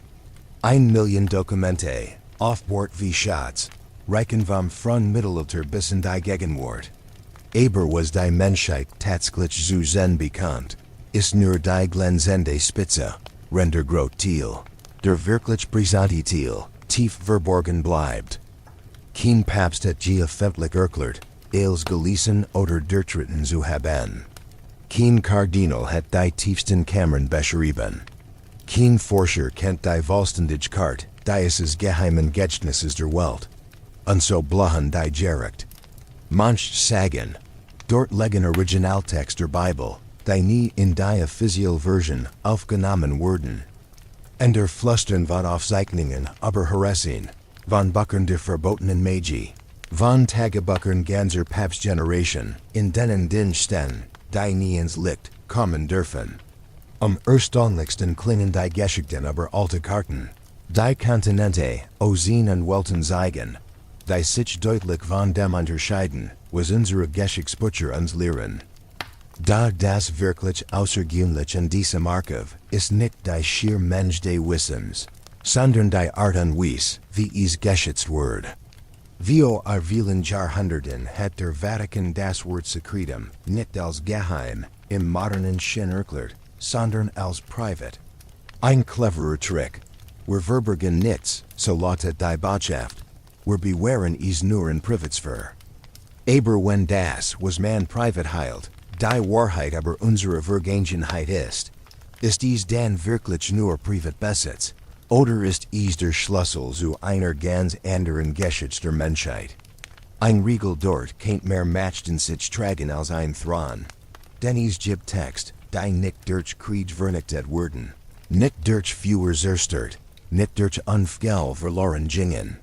1 Million Dokumente, auf Bord wie Schatz, reichen vom frühen Mittelalter bis in die Gegenwart. Aber was die Menschheit tatsächlich zu sein bekannt, ist nur die glänzende Spitze, render groot Teil, der wirklich brisante Teil, tief verborgen bleibt. Kein Papst hat je öffentlich erklärt, als gelesen oder durchtreten zu haben. Kein Kardinal hat die tiefsten Kammern beschrieben. Kein Forscher kennt die vollständige Karte dieses geheimen Gedächtnisses der Welt. Und so bleiben die Gericht. Manch sagen, dort liegen Originaltext der Bibel, die nie in die offizielle Version aufgenommen wurden. Und der Flüstern von Aufzeichnungen über Heresien, von Büchern der verbotenen Magie, von Tagebüchern ganzer Papstgeneration, in denen den Stein, die nie ins Licht kommen dürfen. Erstaunlichsten klingen die Geschichten über alte Karten, die Kontinente, Ozean und Welten zeigen, die sich deutlich von dem unterscheiden, was unsere Geschichtsbücher uns lehren. Da das wirklich außergewöhnlich in diesem Archiv ist nicht die schier Mensch des Wissens, sondern die Art und Weise, wie es geschätzt wird. Vor vielen Jahrhunderten hat der Vatikan das Wort Secretum nicht als geheim im modernen Sinn erklärt, sondern als privat. Ein cleverer Trick. Wir verbergen nichts, so lautet die Botschaft. Wir bewahren es nur in Privatsphäre. Aber wenn das, was man privat heilt, die Wahrheit über unsere Vergangenheit ist es dann wirklich nur Privatbesitz, oder ist es der Schlüssel zu einer ganz anderen Geschichte der Menschheit? Ein Riegel dort kennt mehr Machten sich tragen als ein Thron. Denn es gibt Text, die nicht durch Krieg vernichtet wurden, nicht durch Führer zerstört, nicht durch Unfall verloren gingen.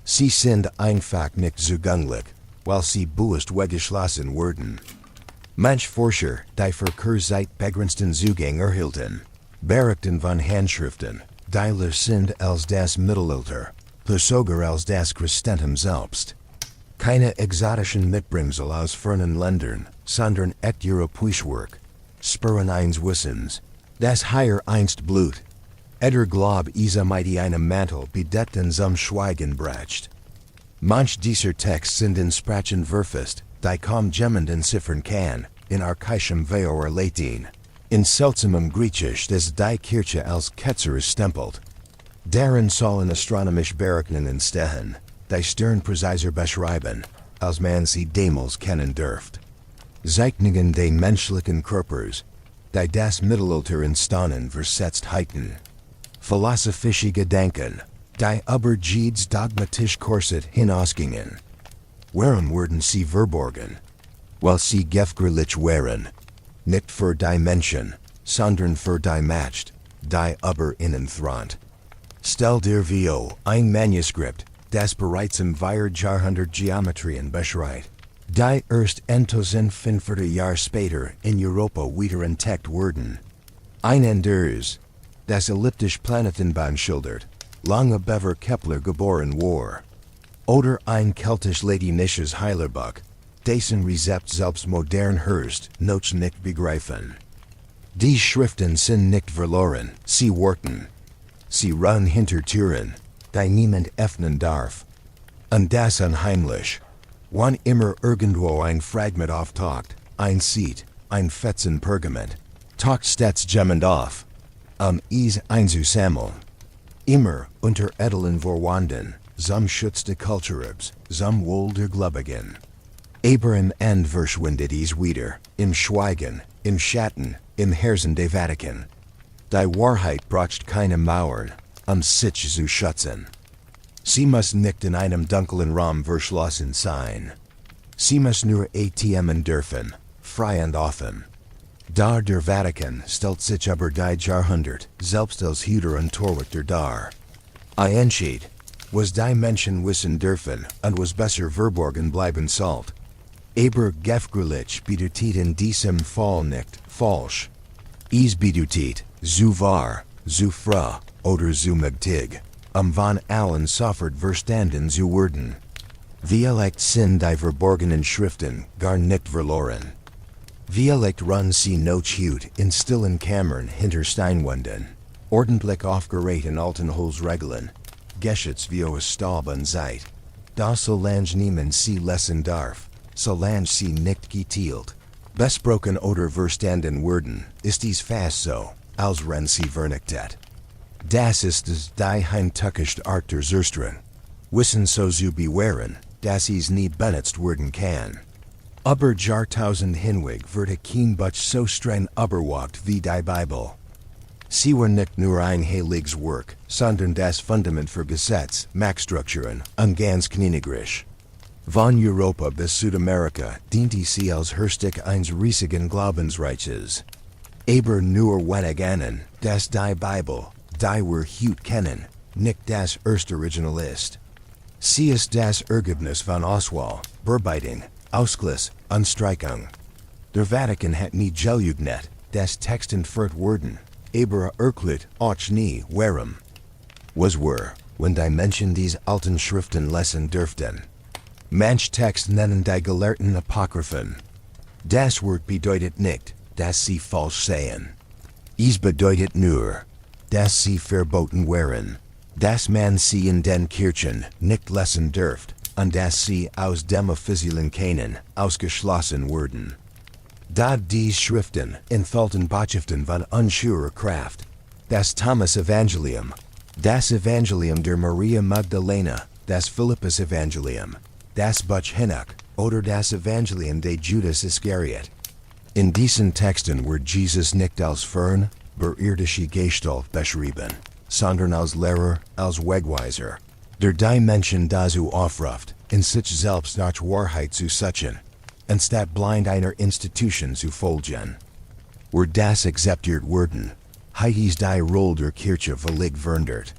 Sie sind einfach nicht zugänglich, weil sie bewusst weggeschlossen wurden. Manch Forscher, die für Kurzzeit begrenzten Zugang erhielten, berichten von Handschriften, die sind als das Mittelalter, plus sogar als das Christentum selbst. Keine exotischen Mitbringsel aus fernen Ländern, sondern echt europäisch Werk. Spüren eins Wissens, das hier einst Blut. Glaub isa mighty einem Mantel bedeckten zum Schweigen bracht. Manch dieser Text sind in Sprachen verfasst, die kaum jemand entziffern kann, in archaischem oder Latin. In seltsamem Griechisch des die Kirche als Ketzer stempelt. Darin sollen astronomisch Berechnungen stehen, die stern präziser beschreiben, als man sie damals kennen dürft. Zeichnungen des menschlichen Körpers, die das Mittelalter in Staunen versetzt halten. Philosophische Gedanken, die über Jedes dogmatisch Korset hinausgingen. Warum wurden sie verborgen? Weil sie gefährlich wären. Nicht für die Menschen, sondern für die Macht, die über ihnen thront. Stell dir vor, ein Manuskript, das bereits im 4. Jahrhundert Geometrien beschreibt, die erst 1500 Jahre später in Europa wieder entdeckt wurden. Ein anderes, das elliptische Planetenbahn schildert, lange bevor Kepler geboren war. Oder ein keltisch-latinisches Heilerbuch, dessen Rezept selbst modern Hörst noch nicht begreifen. Die Schriften sind nicht verloren, sie worten. Sie ruhen hinter Türen, die niemand öffnen darf. Und das unheimlich. Wann immer irgendwo ein Fragment auftaucht, ein Seed, ein Fetzen Pergament, taucht stets jemand auf, es einzusammeln. Immer unter edlen Vorwanden, zum Schutz der Kulturabs, zum Wohl der Gläubigen. Aber im End verschwindet es wieder, im Schweigen, im Schatten, im Herzen des Vatikan. Die Wahrheit braucht keine Mauern, sich zu schützen. Sie muss nicht in einem dunklen Raum verschlossen sein. Sie muss nur atmen dürfen, frei und offen. Der Vatikan stellt sich über die Jahrhundert selbst als Hüter und Torwächter dar. Entschied, was die Menschen wissen dürfen und was besser verborgen bleiben sollt. Aber gefährlich bedeutet in diesem Fall nicht falsch. Es bedeutet, zu wahr, zu frei oder zu mächtig, von allen sofort verstanden zu werden. Vielleicht sind die verborgenen Schriften gar nicht verloren. Vielleicht ruhen sie noch heute in stillen Kammern hinter Steinwänden, ordentlich aufgerät in alten Holzregeln, geschützt wie aus Staub und Zeit. Da solange niemand sie lesen darf, solange sie nicht geteilt, besprochen oder verstanden werden, ist dies fast so, als wenn sie vernichtet. Das ist es die heimtückische Art der Zerstörung. Wissen so zu bewahren, dass es nie benutzt werden kann. Aber Jahrtausend hinweg wird kein Buch so streng überwacht wie die Bibel. Sie war nicht nur ein heiliges Werk, sondern das Fundament für Gesetz, Machtstrukturen und ganz Königreich. Von Europa bis Südamerika diente sie als Herrstig eines riesigen Glaubensreiches. Aber nur wenig ahnen, dass die Bibel, die wir heute kennen, nicht das erste Original ist. Sie ist das Ergebnis von Auswahl, Bearbeitung, Ausgleich und Streichung. Der Vatikan hat nie geljugnet, das Text entfernt worden, aber erklärt auch nie warum. Was war, wenn die Menschen diese alten Schriften lesen dürften. Manch Text nennen die Gelehrten Apokryphen. Das Wort bedeutet nicht, dass sie falsch seien. Es bedeutet nur, dass sie verboten wären, dass man sie in den Kirchen nicht lesen dürft, und dass sie aus dem offiziellen Kanon ausgeschlossen wurden. Da die Schriften enthalten Botschaften von unsurer Kraft, das Thomas-Evangelium, das Evangelium der Maria Magdalena, das Philippus-Evangelium, das Buch Henoch oder das Evangelium de Judas Iscariot. In diesen Texten wird Jesus nicht als fern, berirdische Gestalt beschrieben, sondern als Lehrer, als Wegweiser, der die Menschen dazu aufruft, in sich selbst nach Wahrheit zu suchen, anstatt blind einer Institution zu folgen. Wird das akzeptiert werden, hat es die Rolle der Kirche völlig verändert.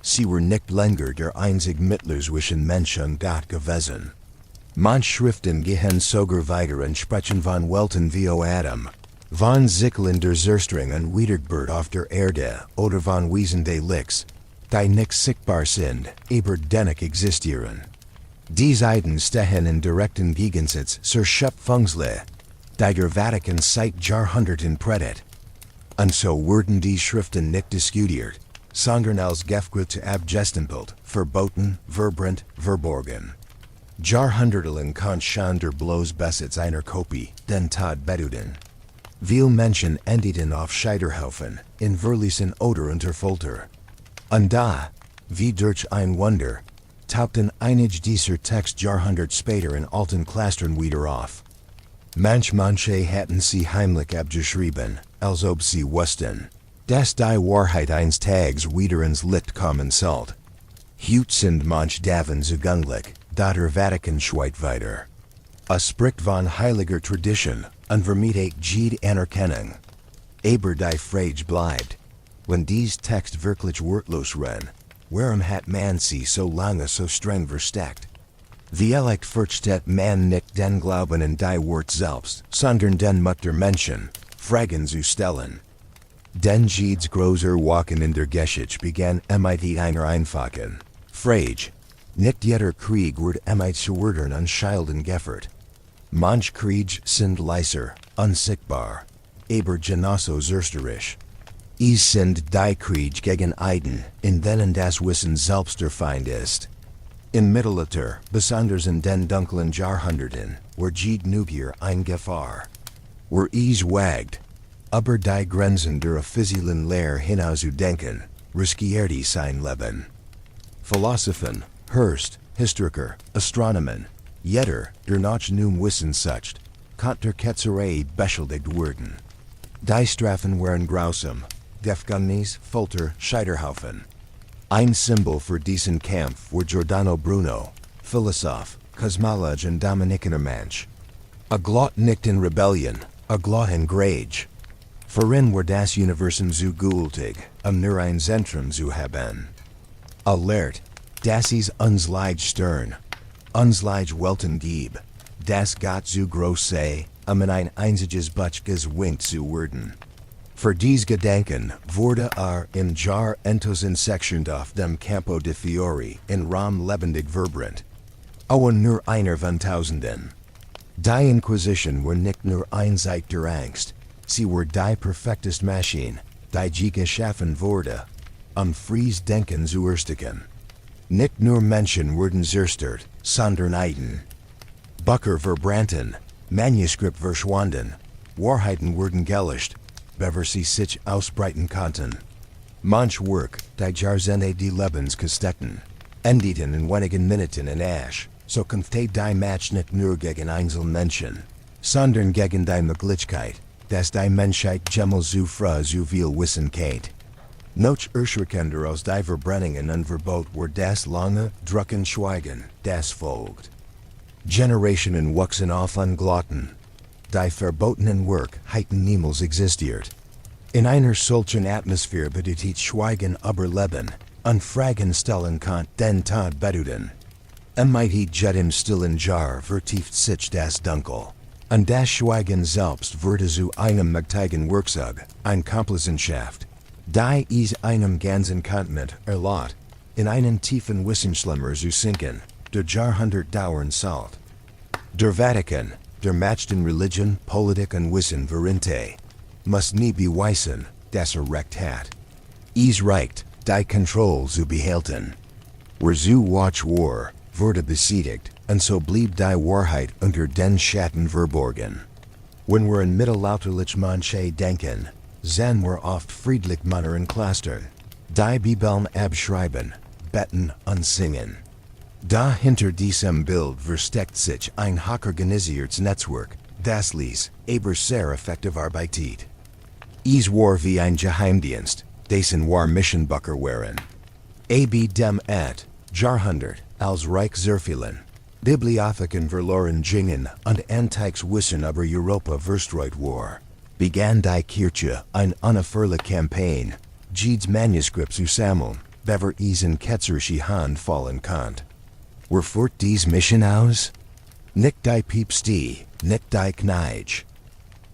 Sie war nicht länger der einzige Mittler zwischen Mensch und Gott gewesen. Manche Schriften gehen sogar weiter und sprechen von Welten wie Adam, von Zickeln der Zerstörung und Wiedergeburt auf der Erde oder von Wesen des Lichts, die nicht sichtbar sind, aber dennoch existieren. Diese Eiden stehen in direkten Gegensatz zur Schöpfungslehre, die der Vatikan seit Jahrhunderten predigt. Und so wurden die Schriften nicht diskutiert, sondern als Gefgrüte abgestempelt, verboten, verbrannt, verborgen. Jahrhundertelang kann schon der bloß Besitz einer Kopie den Tod bedeuten. Viele Menschen endeten auf Scheiterhaufen, in Verliesen oder unter Folter. Und da, wie durch ein Wunder, tauchten einige dieser Text Jahrhundert später in alten Klastern wieder auf. Manche hatten sie heimlich abgeschrieben, als ob sie wussten, dass die Wahrheit eines Tages wieder ins Licht kommen sollte. Heute sind manche davon zugänglich, da der Vatikan schweigt weiter. Spricht von heiliger Tradition und vermietet jede Anerkennung. Aber die Frage bleibt, wenn dies Text wirklich wortlos ren, warum hat man sie so lange so streng versteckt? Vielleicht versteht man nicht den Glauben in die Wort selbst, sondern den Mut der Menschen, Fragen zu stellen. Den Jedes großer Wachen in der Geschichte begann mit einer einfachen Frage. Nicht jeder Krieg wird mit Schwertern und Schilden geführt. Manch Krieg sind leiser, unsichtbar, aber genauso zerstörerisch. Es sind die Krieg gegen Eiden, in denen das Wissen selbst der Feind ist. Im Mittelalter, besonders in den dunklen Jahrhunderten, war jede Neugier ein Gefahr. War es wagt, aber die Grenzen der offiziellen Lehre hinauszudenken, riskierte sein Leben. Philosophen, Hurst, Historiker, Astronomen, jeder, der nach neuem Wissen sucht, konnte der Ketzerei beschuldigt werden. Die Strafen waren grausam, Gefängnis, Folter, Scheiterhaufen. Ein Symbol für diesen Kampf war Giordano Bruno, Philosoph, Kosmologe und Dominikaner Mensch. A Glot nicht in Rebellion, a Glot in Grage. Vorin war das Universum zu gültig, nur ein Zentrum zu haben. Alert, das ist unslide stern. Unslide welten gieb. Das Gott zu groß sei, in ein einziges Butchges winkt zu werden. Für dies Gedanken wurde im Jar entosen Section auf dem Campo de Fiori in Rom lebendig verbrant. Nur einer von Tausenden. Die Inquisition war nicht nur ein Zeit der Angst, sie war die perfektest Maschine, die je geschaffen wurde, fries Denken zu ersticken. Nicht nur Menschen wurden zerstört, sondern Eiden. Bücher verbrannten, Manuskript verschwanden, Wahrheiten wurden gelöscht, bever sie sich ausbreiten konnten. Manch Werk, die Jahrzehnte die Lebens gesteckten, endeten in wenigen Minuten in Asch, so kämpfte die Match nicht nur gegen Einzelmenschen, sondern gegen die Möglichkeit, dass die Menschheit gemmel zu früh zu viel wissen geht. Noch erschreckender aus die Verbrennungen und Verbot war das lange, drucken Schweigen, das folgt. Generationen wuchsen auf an Glotten. Die verbotenen Werk heiten niemals existiert. In einer solchen Atmosphäre bedeutet Schweigen überleben, und Fragen stellen kann den Tod bedeuten. Mighty jet im stillen Jar vertieft sich das Dunkel. Und das Schweigen selbst wurde zu einem mächtigen Werkzeug, ein Komplizenschaft. Die ist einem ganzen Kontinent erlaubt, in einen tiefen Wissensschlimmer zu sinken, der Jahrhundert dauern sollt. Der Vatikan, der Macht in Religion, Politik und Wissen verinte, muss nie beweisen, dass recht hat. Es reicht, die Kontrolle zu behalten. Wer zu watch war, wurde besiegt, und so blieb die Wahrheit unter den Schatten verborgen. Wenn wir in mittelalterlich manche denken, sind wir oft friedlich Männer in Klostern, die Bibeln abschreiben, beten und singen. Dahinter diesem Bild versteckt sich ein hochorganisiertes Netzwerk, das ließ aber sehr effektiv arbeitet. Es war wie ein Geheimdienst, dessen war Missionbücher waren. Dem Jahrhundert, als Reich sehr vielen Bibliotheken verloren gingen und antikes Wissen über Europa verstreut war, begann die Kirche eine unaufhörliche Kampagne, Jedes Manuskript zu sammeln, bever es in ketzerische Hand fallen konnte. Wofür dies Mission aus? Nicht die Päpstie, nicht die Kneich.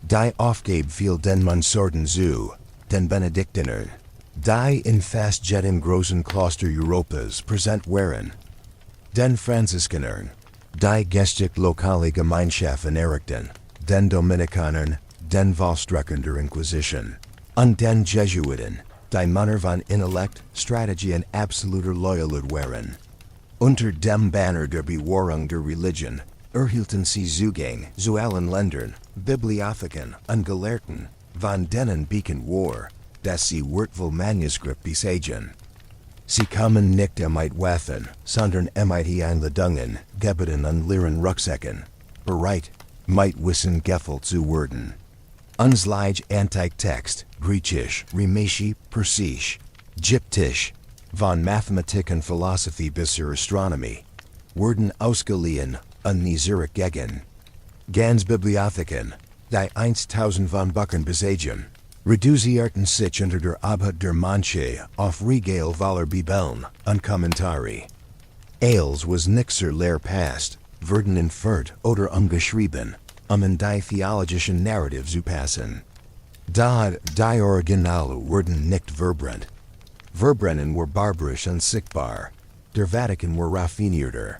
Die Aufgabe fiel den Monsorten zu, den Benediktinern, die in fast jedem großen Kloster Europas präsent waren. Den Franziskanern, die geistig lokale Gemeinschaften errichten, den Dominikanern, den Vollstreckern der Inquisition, und den Jesuiten, die Männer von Intellekt, Strategie und absoluter Loyalität waren. Unter dem Banner der Bewahrung der Religion erhielten sie Zugang zu allen Ländern, Bibliotheken und Gelehrten, von denen bekannt war, dass sie wertvoll Manuskript besagen. Sie kamen nicht mit Waffen, sondern mit Einladungen, Gebeten und leeren Rucksäcken, bereit, mit Wissen gefüllt zu werden. Unslide Antiktext, Griechisch, Römisch, Persisch, Egyptisch, von Mathematik und Philosophie bis zur Astronomie, wurden ausgeliehen und nie zurückgegeben. Ganz Bibliotheken, die 1000 von Büchern besagen, reduzierten sich unter der Obhut der Manche auf Regal voller Bibeln und Kommentare. Alles was nixer leer passt, wurden entfernt oder umgeschrieben, in die theologischen Narrative zu passen. Die Originale wurden nicht verbrannt. Verbrennen war barbarisch und sichtbar. Der Vatikan war raffinierter.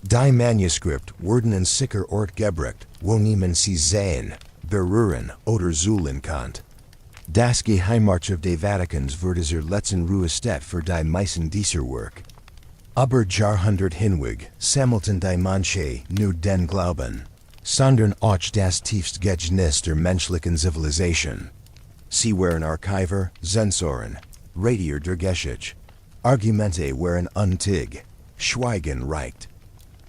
Die Manuskript wurden in sicher Ort gebracht, wo niemand sie sehen, berühren oder suhlen konnte. Das Geheimarchiv des Vatikans wurde zur letzten Ruhestätte für die meisten dieser Werk. Aber Jahrhundert hinweg sammelten die manche nur den Glauben, sondern auch das tiefste Geheimnis der menschlichen Zivilisation. Sie waren Archiver, Zensoren, Radier der Geschichte. Argumente waren untig, Schweigen reicht.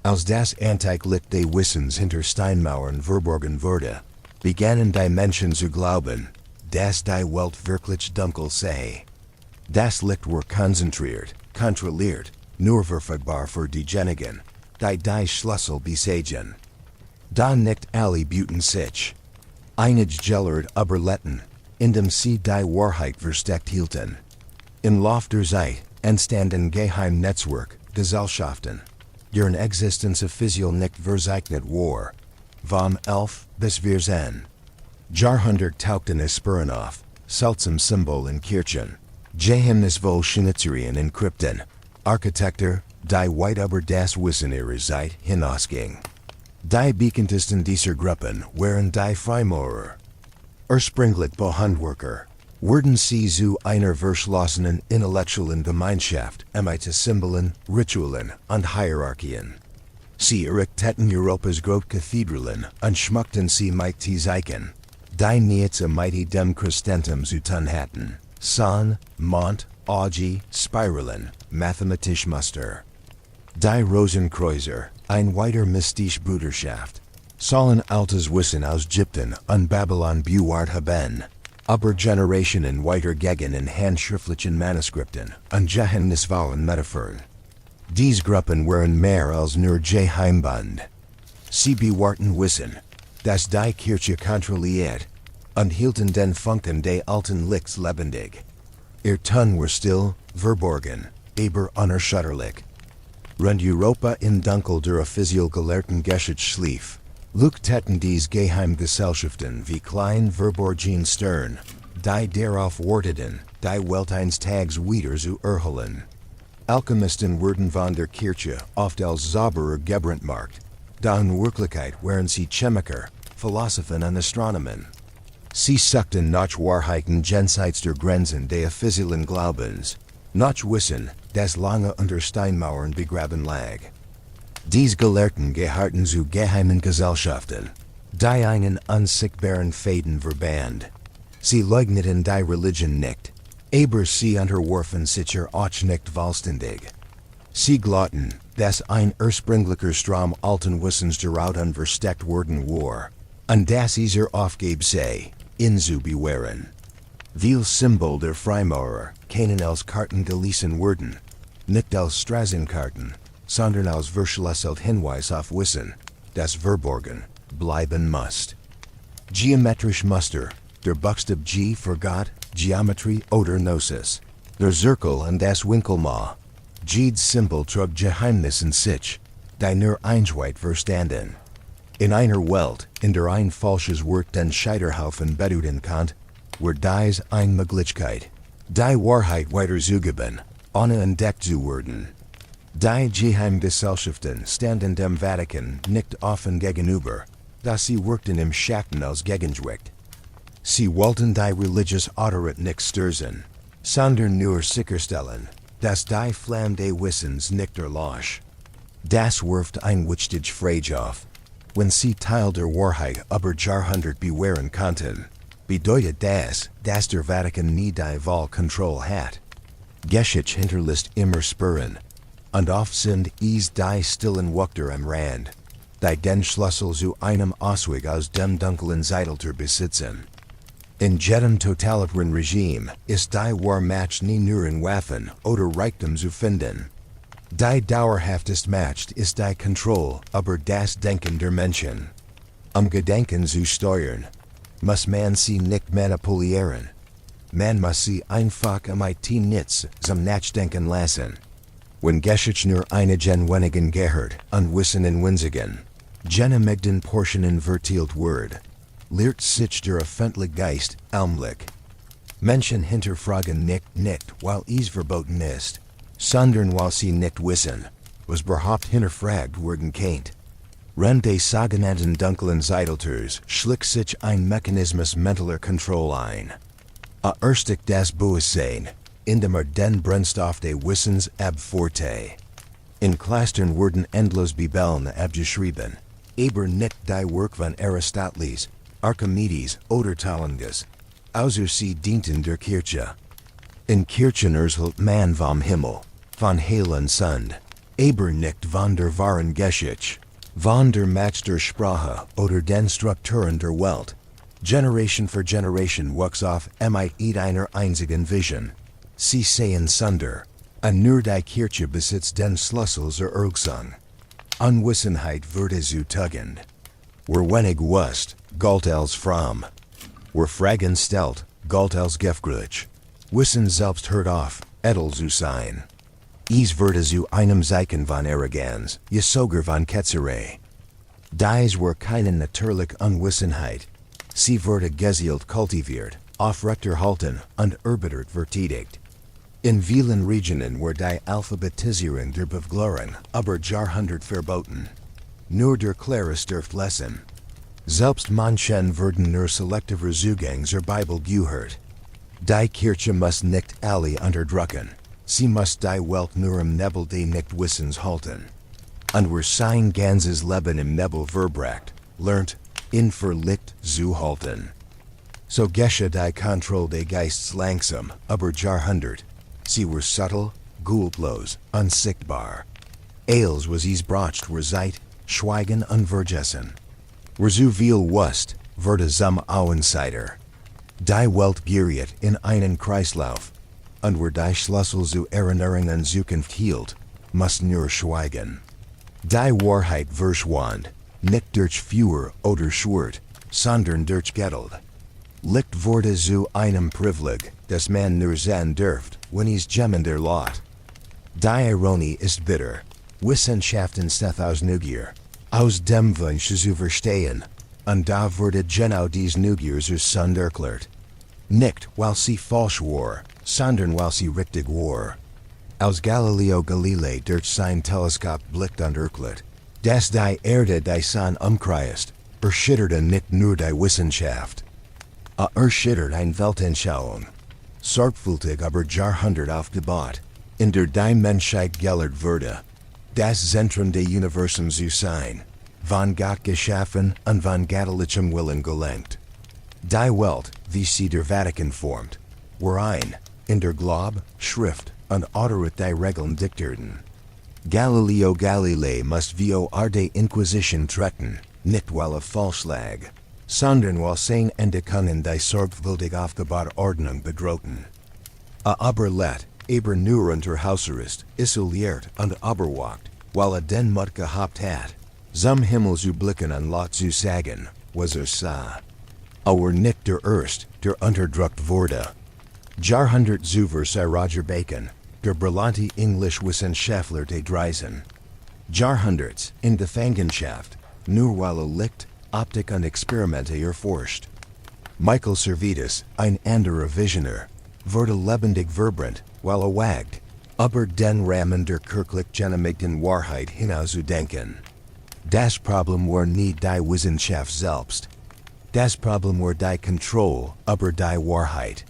Als das Antiklicht des Wissens hinter Steinmauern verborgen wurde, begannen die Menschen zu glauben, dass die Welt wirklich dunkel sei. Das Licht were konzentriert, kontrolliert, nur verfügbar für diejenigen, die Schlüssel besitzen. Da nicht alle Buten sich einig gellert überletten, indem sie die Wahrheit versteckt hielten. In Lauf der Zeit entstanden Geheimnetzwerk, Gesellschaften, deren Existenz offiziell nicht verzeichnet war. Vom 11 bis 14. Jahrhundert tauchten es Spuren auf, seltsam Symbol in Kirchen, Geheimnisvoll Schnitzerien in Krypten, Architektur, die weit über das Wissen ihrer Zeit hinausging. Die bekanntesten dieser Gruppen waren die Freimaurer. Ursprünglich Handwerker, wurden sie zu einer verschlossenen intellektuellen Gemeinschaft mit Symbolen, Ritualen und Hierarchien. Sie errichteten Europas Großkathedralen und schmückten sie mit Zeichen, die nichts mit dem Christentum zu tun hatten. Sonne, Mond, Auge, Spiralen, mathematisch Muster. Die Rosenkreuzer, ein weiter mystische Bruderschaft, sollen altes Wissen aus Ägypten und Babylon bewahrt haben, aber Generationen weiter gegen in handschriftlichen Manuskripten und geheimnisvollen Metaphoren. Diese Gruppen waren mehr als nur Geheimbund. Sie bewahrten Wissen, das die Kirche kontrolliert, und hielten den Funken des alten Lichts lebendig. Ihr Ton war still, verborgen, aber unerschütterlich. Rund Europa in Dunkel der offiziell gelehrten Geschichte schlief, leuchteten diese Geheimgesellschaften wie klein verborgen Stern, die darauf warteten, die Welt eines Tages wieder zu erholen. Alchemisten wurden von der Kirche oft als Zauberer gebrandmarkt, da in Wirklichkeit waren sie Chemiker, Philosophen und Astronomen. Sie suchten nach Wahrheiten jenseits der Grenzen des offiziellen Glaubens, nach Wissen, das lange unter Steinmauern begraben lag. Diese Gelehrten gehörten zu geheimen Gesellschaften, die einen unsichtbaren Faden verband. Sie leugneten die Religion nicht, aber sie unterwarfen sich auch nicht vollständig. Sie glaubten, dass ein ursprünglicher Strom alten Wissens daraus versteckt worden war, und dass dieser Aufgabe sei, ihn zu bewahren. Viel Symbol der Freimaurer können als Karten gelesen werden, nicht als Straßenkarten, sondern als verschlüsselt Hinweis auf Wissen, das verborgen bleiben muss. Geometrisch Muster, der Buchstabe G für Gott, Geometrie oder Gnosis, der Zirkel und das Winkelma. Jedes Symbol trug Geheimnis in sich, die nur Einheit verstanden. In einer Welt, in der ein falsches Wort den Scheiterhaufen bedeuten kann, war dies eine Möglichkeit, die Wahrheit weiterzugeben, ohne entdeckt zu werden. Die Geheimgesellschaften standen dem Vatikan nicht offen gegenüber, da sie wirkten im Schatten als Gegengewicht. Sie wollten die religiöse Autorität nicht stürzen, sondern nur sicherstellen, dass die Flamme des Wissens nicht erlosch. Das wirft ein wichtige Frage auf. Wenn sie Teil der Wahrheit über Jahrhundert bewahren konnten, bedeutet das, dass der Vatikan nie die Wahlkontrolle hat. Geschichte hinterlässt immer Spuren, und oft sind es die stillen Wächter am Rand, die den Schlüssel zu einem Ausweg aus dem dunklen Zeitalter besitzen. In jedem totalitären Regime ist die Wehrmacht nie nur in Waffen oder Reichtum zu finden. Die dauerhaftest Macht ist die Kontrolle über das Denken der Menschen. Gedanken zu steuern, muss man sie nicht manipulieren. Man muss sie einfach mit nichts zum Nachdenken lassen. Wenn Geschichte nur einigen wenigen gehört und Wissen in winzigen, genemigten Portionen verteilt wird, lehrt sich der öffentliche Geist allmählich. Menschen hinterfragen nicht, weil es verboten ist, sondern weil sie nicht wissen, was überhaupt hinterfragt werden kann. Rund des sogenannten dunklen Zeitalters schlägt sich ein Mechanismus mentaler Kontrolle ein. Erstig das Bewusstsein, in dem den Brennstoff des Wissens abforte. In Clustern werden endlos Bibeln abgeschrieben, aber nicht die Werk von Aristoteles, Archimedes oder Talangus, außer sie dienten der Kirche. In Kirchen erzählt man vom Himmel, von Heil und Sund, aber nicht von der wahren Geschichte, von der Macht der Sprache oder den Strukturen der Welt. Generation für Generation wuchs auf mit einer einzigen Vision. Sie sehen sunder. An nur die Kirche besitzt den Schlüssel zur Erlösung. Unwissenheit würde zu Tugend. Wer wenig wust, galt als fromm. Wer Fragen stellt, galt als gefgrüch. Wissen selbst hört auf, edel zu sein. Würde zu einem Zeichen von Arroganz, je sogar von Ketzerei. Dies wer keine natürliche Unwissenheit. Sie wurde gezielt kultiviert, aufrechterhalten und erbittert verteidigt. In vielen Regionen war die Alphabetisierung der Bevölkerung aber Jahrhundert verboten. Nur der Klares dürft lesen. Selbst manchen werden nur selektiver Zugang zur Bibel gehört. Die Kirche muss nicht alle unterdrücken. Sie muss die Welt nur im Nebel des Nichtwissens halten. Und wer sein ganzes Leben im Nebel verbracht, lernt, in Verlicht zu halten. So gesche die Kontrolle des Geistes langsam, aber Jahrhundert. Sie were subtle, geultlos, unsichtbar. Eils was is bracht wer zeit, schweigen und vergessen. Wer zu viel wust, wurde zum Auenseiter. Die Welt geriet in einen Kreislauf. Und wer die Schlüssel zu Erinnerungen Zukunft hielt, muss nur schweigen. Die Wahrheit verschwand, nicht durch Führer oder Schwert, sondern durch Geld. Licht wurde zu einem Privileg, das man nur sein dürft, wenn es gemmen der Lot. Die Ironie ist bitter. Wissenschaften seth aus Neugier, aus dem Wunsch zu verstehen, und da wurde genau dies Neugier zu Sund erklärt. Nicht, weil sie falsch war, sondern weil sie richtig war. Aus Galileo Galilei durch sein Teleskop blickt und erklärt, dass die Erde die Sonne umkreist, erschütterte nicht nur die Wissenschaft. Erschüttert eine Weltanschauung. Sorgfältig aber Jahrhundert aufgebaut, in der die Menschheit gelehrt wurde. Das Zentrum des Universums zu sein, von Gott geschaffen und von göttlichem Willen gelenkt. Die Welt, wie sie der Vatikan formt, war ein, in der Glaub, Schrift und Autorit die Regeln diktierten. Galileo Galilei must vor der Inquisition treten, nicht weil falsch lag, sondern weil sein Ende können die sorgfältig aufgebaute Ordnung bedrohten. Aber let, aber nur unter Hauser ist, isoliert und überwacht, weil den Mut gehabt hat, zum Himmel zu blicken und Lot zu sagen, was sah. Aber nicht der erst, der unterdrückt wurde. Jahrhundert zuvor sei Roger Bacon, der brillante Englisch Wissenschaftler des Dreisen. Jahrhunderts in der Gefangenschaft, nur weil Licht, Optik und Experimente erforscht. Michael Servetus, ein anderer Visioner, wurde lebendig vibrant, weil wagt, aber den Rahmen der kirchlich genehmigten Wahrheit hinauszudenken. Das Problem war nicht die Wissenschaft selbst. Das Problem war die Kontrolle über die Wahrheit.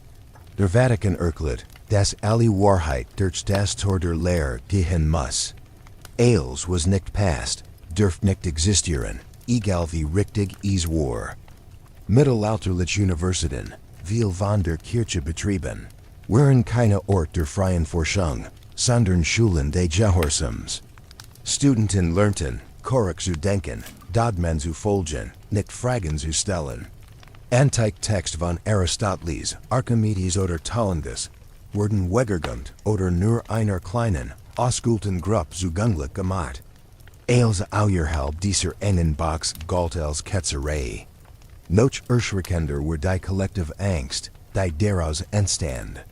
Der Vatikan erklärt, dass alle Wahrheit durch das Tor der Lehre gehen muss. Eils was nicht passt, dürft nicht existieren, egal wie richtig es war. Mittelalterliche Universitäten, viel von der Kirche betrieben, waren keine Ort der freien Forschung, sondern Schulen des Gehorsams. Studenten lernten, korrekt zu denken, Dogmen zu folgen, nicht Fragen zu stellen. Antiktext von Aristoteles, Archimedes oder Talendes wurden weggeräumt oder nur einer kleinen, ausgesuchten Gruppe zugänglich gemacht. Als außerhalb dieser engen Box galt als Ketzerei. Noch erschreckender war die kollektive Angst, die daraus entstand.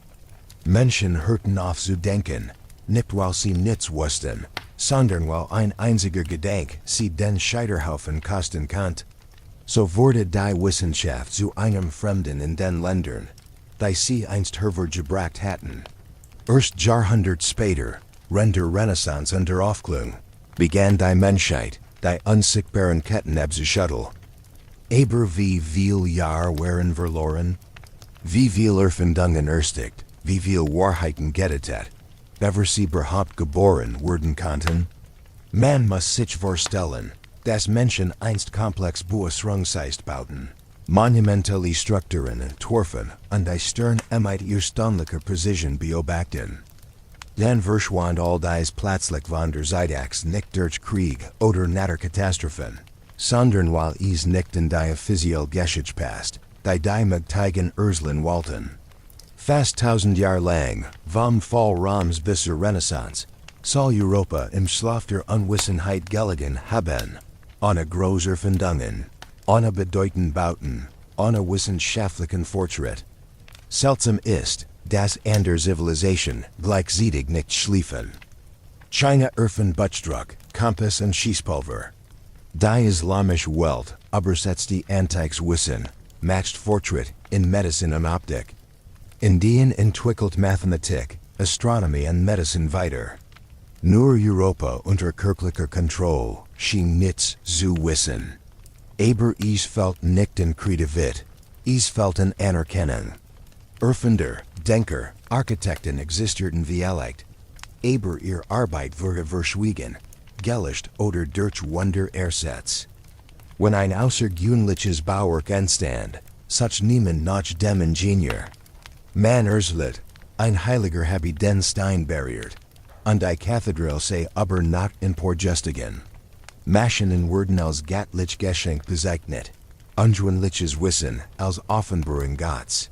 Menschen hörten auf zu denken, nicht weil sie nichts wussten, sondern weil ein einziger Gedanke sie den Scheiterhaufen kosten konnte. So wurde die Wissenschaft zu einem Fremden in den Ländern, die sie einst hervorgebracht hatten. Erst Jahrhundert später, wenn der Renaissance und der Aufklärung, begann die Menschheit, die unsichtbaren Ketten abzuschütteln. Aber wie viel Jahr waren verloren? Wie viel Erfindungen erstickt, wie viel Wahrheiten gerettet, bevor sie überhaupt geboren werden konnten? Man muss sich vorstellen, dass Menschen einst komplex Beobachtungsgeist bauten, monumentale Strukturen entworfen und die Stern mit erstaunlicher Präzision beobachten. Dann verschwand all dies plötzlich von der Zeitachse nicht durch Krieg oder Naturkatastrophen, sondern weil es nicht in die offizielle Geschichte passt, die mit Teigen Urslen wollten. Fast 1000 Jahr lang, vom Fall Rams bis zur Renaissance, soll Europa im Schlaf der Unwissenheit gelegen haben. Ohne große Erfindungen, ohne bedeutende Bauten, ohne wissenschaftlichen Fortschritt. Seltsam ist, dass an der Zivilisation gleichzeitig nicht schliefen. China erfand Buttdruck, Kompass und Schießpulver. Die islamische Welt übersetzt die antikes Wissen, matcht Fortschritt in Medizin und Optik. Indien entwickelt Mathematik, Astronomie und Medizin weiter. Nur Europa unter kirchlicher Kontrolle schien nichts zu wissen. Aber es fällt nicht in Kreativität, es fällt in Anerkennung. Erfinder, Denker, Architekten existierten vielleicht, aber ihr Arbeit wurde verschwiegen, gelöscht oder durch Wunder ersetzt. Wenn ein außergewöhnliches Bauwerk entstand, such niemand nach dem Ingenieur. Man erzählt, ein Heiliger habe den Stein berührt, und die Kathedral sei aber not emporgestiegen. Maschinen wurden als göttlich Geschenk bezeichnet, ungewöhnliches Wissen als Offenbarung Gottes.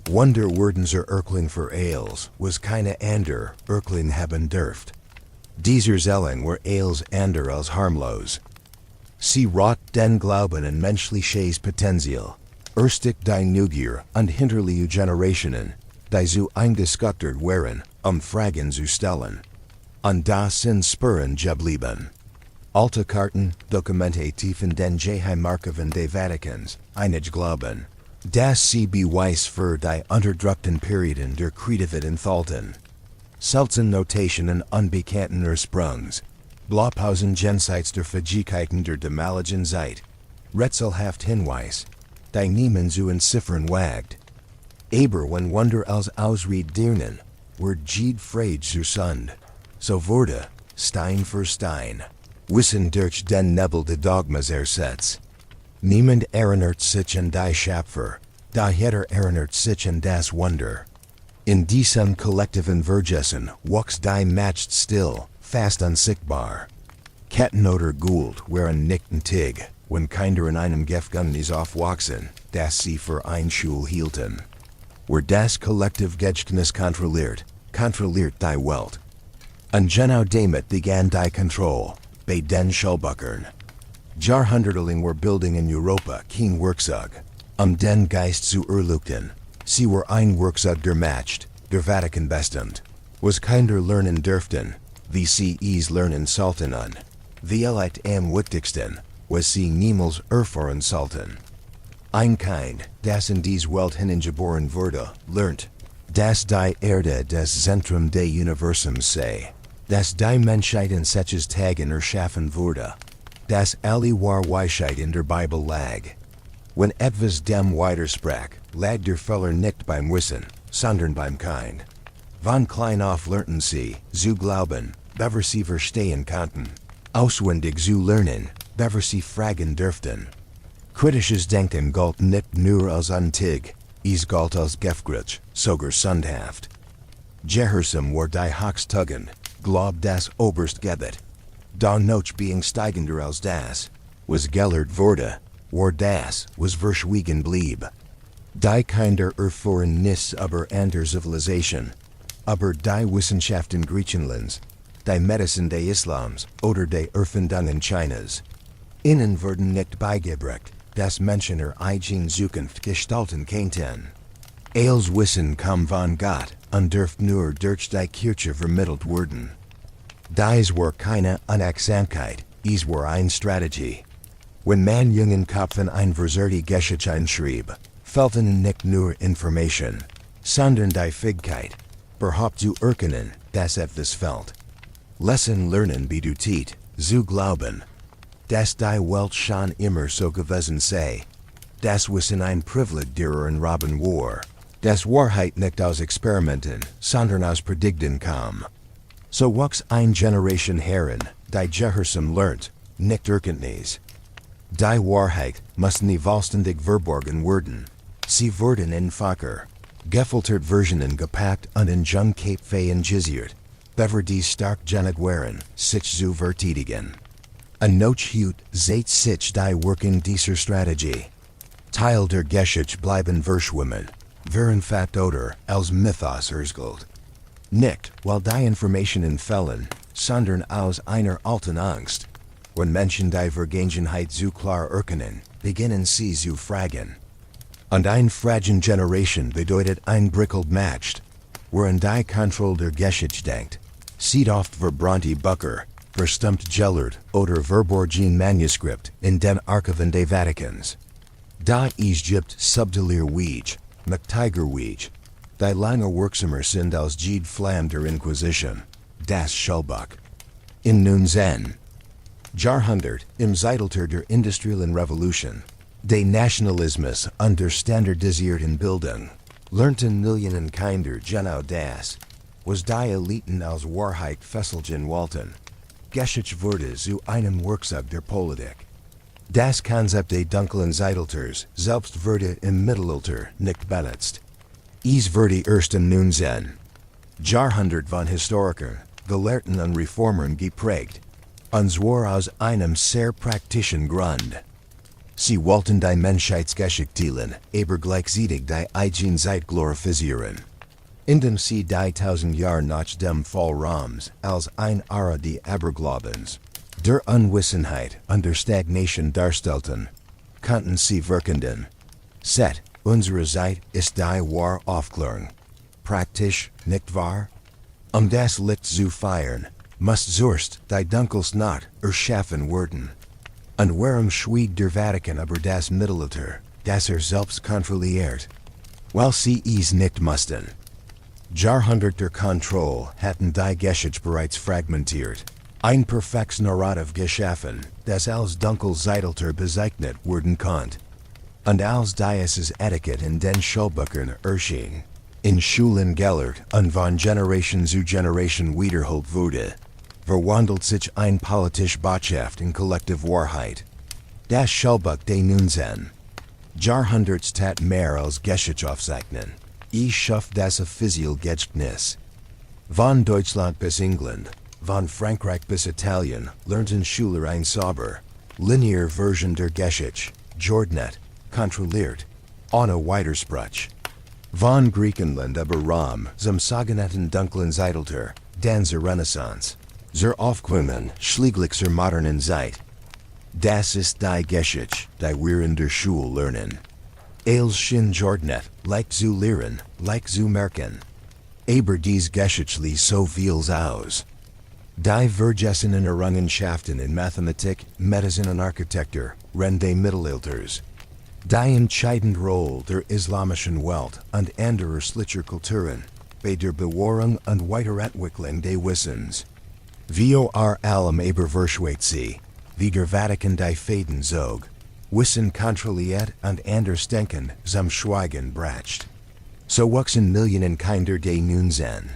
Wunder wurden zur Erklärung für alles, was keine andere Erklärung haben dürft. Dieser Zellen were alles andere als harmlos. Sie rot den Glauben an menschliches Potenzial, erstig die Neugier und hinterliche Generationen, die zu eingeschuttert wären, Fragen zu stellen. Und das sind Spuren geblieben. Alte Karten, Dokumente tiefen den Geheimarchiven des Vatikans, einig glauben, dass sie Beweis für die unterdrückten Perioden der Kreativität enthalten. Selten Notationen unbekannten Ursprungs, Blaupausen jenseits der Fähigkeiten der damaligen Zeit, rätselhaft Hinweis, die niemand zu entziffern wagt. Aber wenn Wunder als Ausrede dienen, wird jede Frage zur Sünde. So wurde, Stein für Stein, Wissen durch den Nebel de Dogmas ersetzt. Niemand erinnert sich an die Schöpfer, da jeder erinnert sich an das Wunder. In diesem kollektiven Vergessen wuchs die Macht still, fast unsichtbar. Ketten oder Gould waren nicht nötig, wenn keiner in einem Gefängnis aufwachsen, das sie für ein Schul hielten. Where das Kollektiv Gedächtnis kontrolliert die Welt. Und genau damit begann die Kontrolle, bei den Schulbüchern. Jahrhundertelang were building in Europa kein Werkzeug, den Geist zu erleuchten. Sie were ein Werkzeug der Macht, der Vatikan bestimmt. Was keiner lernen dürften, wie sie es lernen sollten an. Vielleicht am wichtigsten, was sie niemals erfahren sollten. Ein Kind, das in dies Welt hineingeboren wurde, lernt, dass die Erde das Zentrum des Universums sei, dass die Menschheit in solches Tagen erschaffen wurde, dass alle Weisheit in der Bibel lag. Wenn etwas dem widersprach, lag der Fehler nicht beim Wissen, sondern beim Kind. Von klein auf lernten sie, zu glauben, bevor sie verstehen konnten. Auswendig zu lernen, bevor sie fragen dürften. Kritisches Denken galt nicht nur als antig, es galt als gefährlich, sogar sündhaft. Gehorsam war die Hochstugend, Glaub das oberst Gebet. Da noch being steigender als das, was gelehrt wurde, war das, was verschwiegen blieb. Die Kinder erfuhren nichts über andere Zivilisation, aber die Wissenschaften Griechenlands, die Medizin des Islams oder die Erfindungen Chinas. Ihnen wurden nicht beigebracht, dass Menschen ihre eigene Zukunft gestalten könnten. Als Wissen kam von Gott und dürft nur durch die Kirche vermittelt werden. Dies war keine Unachtsamkeit, es war eine Strategie. Wenn man jungen Köpfen ein verserte Geschichte einschrieb, fehlten nicht nur Information, sondern die Fähigkeit, überhaupt zu erkennen, dass etwas fehlt. Lesson lernen bedeutet, zu glauben, dass die Welt schon immer so gewesen sei. Das Wissen ein Privileg derer in Raben war. Das Wahrheit nicht aus Experimenten, sondern aus Predigten kam. So wuchs eine Generation heran, die Gehorsam lernt, nicht Erkenntnis. Die Wahrheit muss nie vollständig verborgen werden. Sie wurden in Facher, gefiltert Versionen gepackt und in Jungcape ingisiert, bevor die stark genug waren, sich zu verteidigen. Een noch hut seit sich die Working dieser Strategie. Teil der Geschichte bleiben verschwimmen, wären fat oder als Mythos Erzgeld. Nicht, weil die Information in Fällen, sondern aus einer alten Angst. Wenn Menschen die Vergangenheit zu klar erkennen, beginnen sie zu fragen. Und ein Fragen Generation bedeutet ein Brickeld matcht, worin die Kontrolle der Geschichte denkt, sieht oft verbrannt Bucker, verstummt Gellert oder verborgen Manuskript in den Archiven des Vatikans. Da Egypt subtiler Weege, McTiger Weege, die lange werksamer sind als Jede Flamme der Inquisition, das Schulbuch. In nun Zen. Jahrhundert im Zeitalter der industriellen Revolution, de Nationalismus under standardisierten Bildung, lernten Millionen Kinder genau das, was die Eliten als Wahrheit fesselgen wollten. Geschichte wurde zu einem Werkzeug der Politik. Das Konzept des dunklen Zeitalters selbst wurde im Mittelalter nicht benutzt. Es wurde erst in nun Zen. Jahrhundert von Historikern, Gelehrten und Reformern geprägt, und zwar aus einem sehr praktischen Grund. Sie wollten die Menschheitsgeschichte aber gleichzeitig die eigene Zeit glorifizieren. Indem sie die 1000 Jahre nach dem Fall Roms als ein Ära des Aberglaubens, der Unwissenheit und der Stagnation darstellten, konnten sie wirkenden. Set, unsere Zeit ist die wahre Aufklärung. Praktisch, nicht wahr? Das Licht zu feiern, muss zuerst die Dunkelsnacht erschaffen werden. Und warum schwieg der Vatikan über das Mittelalter, das selbst kontrolliert? Weil sie es nicht mussten. Jahrhundert der Kontrolle hatten die Geschichte bereits fragmentiert. Ein perfektes Narrativ geschaffen, das als Dunkelzeitalter bezeichnet werden konnte. Und als dieses Etikett in den Schulbüchern erschien, in Schulen gelehrt und von Generation zu Generation wiederholt wurde, verwandelt sich ein politische Botschaft in kollektive Wahrheit. Das Schulbuch des nun Zen. Jahrhunderts tat mehr als Geschichte aufzeichnen. Es schafft das offizielle Gedächtnis. Von Deutschland bis England, von Frankreich bis Italien lernten Schüler ein sauber, linear Version der Geschichte, geordnet, kontrolliert, ohne Widerspruch. Von Griechenland über Rom zum sogenannten dunklen Zeitalter, dann zur Renaissance, zur Aufklärung schließlich zur modernen Zeit. Das ist die Geschichte, die wir in der Schule lernen. Els schien geordnet, leicht zu lehren, leicht zu merken. Aber dies Geschichtli so vieles aus. Die vergessenen Errungenschaften in Mathematik, Medizin und Architektur, des Mittelalters. Die entscheidende Rolle der islamischen Welt und anderer Kulturen bei der Bewahrung und Weiterentwicklung des Wissens. Vor allem aber verschweigt sie, wie der Vatikan die Fäden zog, Wissen kontrolliert und anders denken zum Schweigen bracht. So wuchsen Millionen Kinder des nun Zen.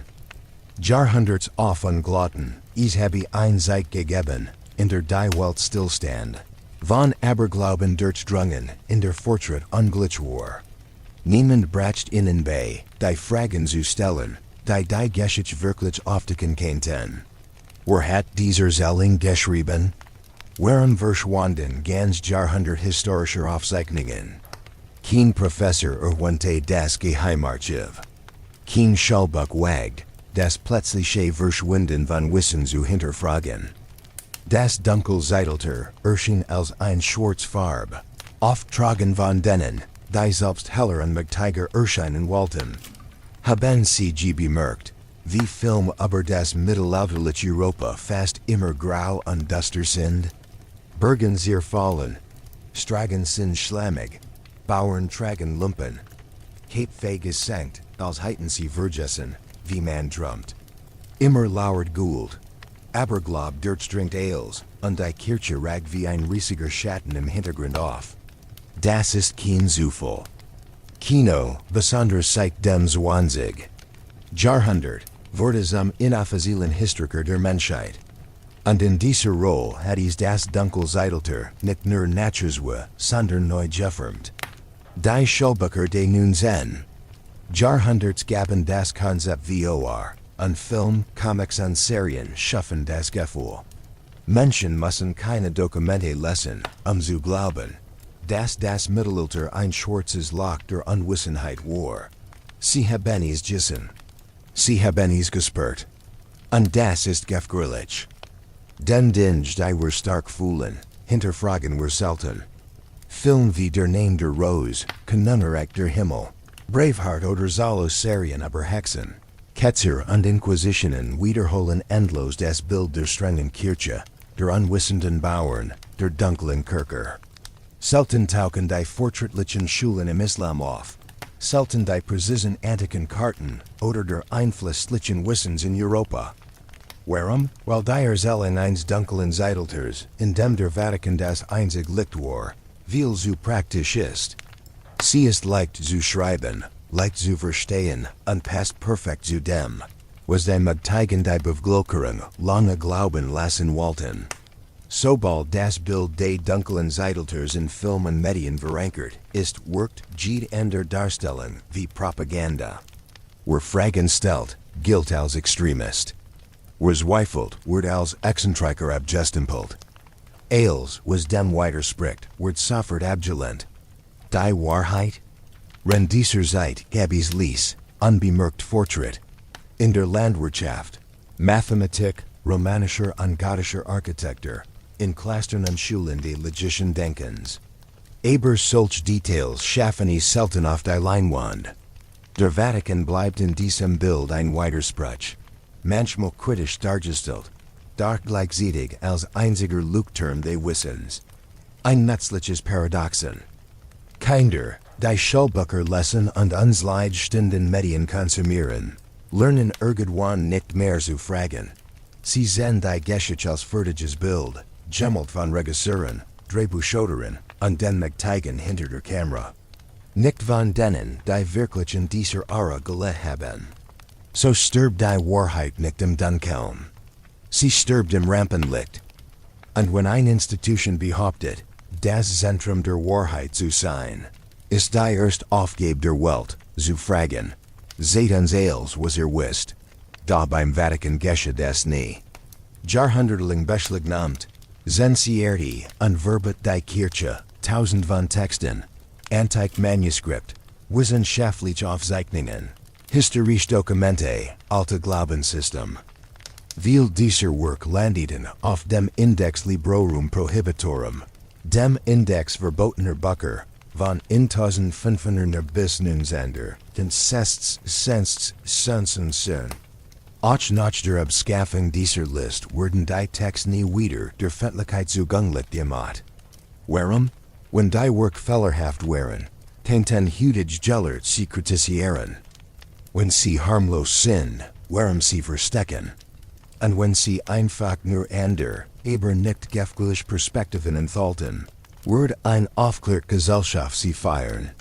Jahrhunderts auf und glotten, es habe ein Zeit gegeben, in der die Welt stillstand. Von Aberglauben durchdrungen, in der Fortschritt unglitsch war. Niemand bracht ihnen bei, die Fragen zu stellen, die Geschichte wirklich aufdecken könnten. Wer hat dieser Zelling geschrieben? Warum verschwanden ganz Jahrhundert historischer Aufzeichnungen? Kein Professor erwähnte das Geheimarchiv. Kein Schulbuch wagt, das plötzliche Verschwinden von Wissen zu hinterfragen. Das Dunkelzeitalter erschien als ein Schwarzfarbe, auftragen von denen, die selbst heller und mächtiger erscheinen wollten. Haben Sie bemerkt, wie Film über das mittelalterliche Europa fast immer grau und duster sind? Bergen sehr fallen, Stragen sind schlammig, Bauern tragen Lumpen. Cape gesenkt, als heiten sie vergessen, wie man drummt. Immer lauert Gould. Aberglaub durchdringt Ales, und die Kirche ragt wie ein riesiger Schatten im Hintergrund auf. Das ist kein Zufall. Kino, besonders seit dem 20. Jahrhundert, wurde zum inoffiziellen Historiker der Menschheit. Und in dieser Rolle hat es das Dunkelzeitalter nicht nur nachgewiesen, sondern neu geformt. Die Schulbücher des nun Zen. Jahrhunderts gaben das Konzept vor, und Film, Comics und Serien schaffen das Gefühl. Menschen müssen keine Dokumente lesen, zu glauben, dass das Mittelalter ein schwarzes Loch der Unwissenheit war. Sie Habenis Gissen. Sie Habenis gespurt. Und das ist gefährlich. Den Dinge die wir stark fühlen, hinterfragen wir selten. Film wie der Name der Rose, Kanunnereck der Himmel, Braveheart oder Zalo Serien aber Hexen. Ketzer und Inquisitionen wiederholen endlos das Bild der strengen Kirche, der unwissenden Bauern, der dunklen Kerker. Selten tauchen die fortschrittlichen Schulen im Islam auf. Selten die präzisen antiken Karten oder der einflusslichen Wissens in Europa. Warum? Weil die Erzählung eines dunklen Zeitalters, in dem der Vatikan das einzig Licht war, viel zu praktisch ist. Sie ist leicht zu schreiben, leicht zu verstehen, und passt perfekt zu dem, was die Magteigen die Bevölkerung lange glauben lassen wollten. Sobald das Bild des dunklen Zeitalters in Film und Medien verankert ist, wirkt jede andere Darstellung wie Propaganda. Wer Fragen stellt, gilt als Extremist. Wer zweifelt, wird als Exzentriker abgestempelt. Als was dem widerspricht, wird sofort abgelehnt. Die Wahrheit? Wenn dieser Zeit Gabis Lies, unbemerkt fortschritt. In der Landwirtschaft, Mathematik, romanischer und gotischer Architektur, in Klastern und Schulen des logischen Denkens. Aber solch Details schaffen es selten auf die Leinwand. Der Vatikan bleibt in diesem Bild ein Widerspruch. Manchmal kritisch dargestellt, doch gleichzeitig als einziger Leuchtturm des Wissens. Ein nützliches Paradoxon. Kinder, die Schulbücher lesen und uns leidstehenden Medien konsumieren, lernen irgendwann nicht mehr zu fragen. Sie sehen die Geschichte als fertiges Bild, gemmelt von Regisseuren, Drehbuchautoren und den Magteigen hinter der Kamera. Nicht von denen, die wirklich in dieser Ära gelebt haben. So stirbt die Wahrheit nicht im Dunkeln. Sie stirbt im Rampenlicht. Und wenn eine Institution behauptet, das Zentrum der Wahrheit zu sein, ist die erste Aufgabe der Welt, zu fragen, seht uns als was wisst. Da beim Vatikan geschieht das nie. Jahrhundertelang beschlagnahmt, sind sie Erde und verbet die Kirche, tausend von Texten, antik Manuskript, wissenschaftliche Aufzeichnungen, historische Dokumente, alte Glaubenssystem. Viel dieser Werk landeten auf dem Index Librorum Prohibitorum, dem Index verbotener Bücher, von 1500 bis 1900, den Sensts, Auch nach der Abschaffung dieser List wurden die Texte nie wieder der Öffentlichkeit zugänglich gemacht. Warum? Wenn die Werk fehlerhaft waren, könnten hutige Gelder sie kritisieren. Wenn sie harmlos sind, warum sie verstecken? Und wenn sie einfach nur andere, aber nicht gefährliche Perspektiven enthalten, wird ein aufklärt Gesellschaft sie feiern.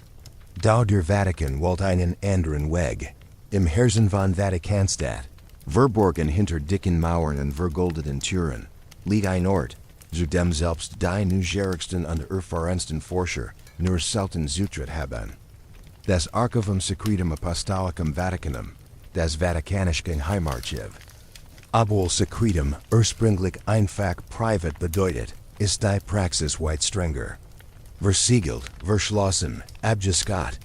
Da der Vatikan wollte einen anderen Weg, im Herzen von Vatikanstadt, verborgen hinter dicken Mauern und vergoldeten Türen, liegt ein Ort, zu dem selbst die neugierigsten und erfahrensten Forscher nur selten Zutritt haben. Das Archivum Secretum Apostolicum Vaticanum, das Vatikanische Heimarchiv. Obwohl Secretum ursprünglich einfach privat bedeutet, ist die Praxis weit strenger. Versiegelt, verschlossen, abgescott.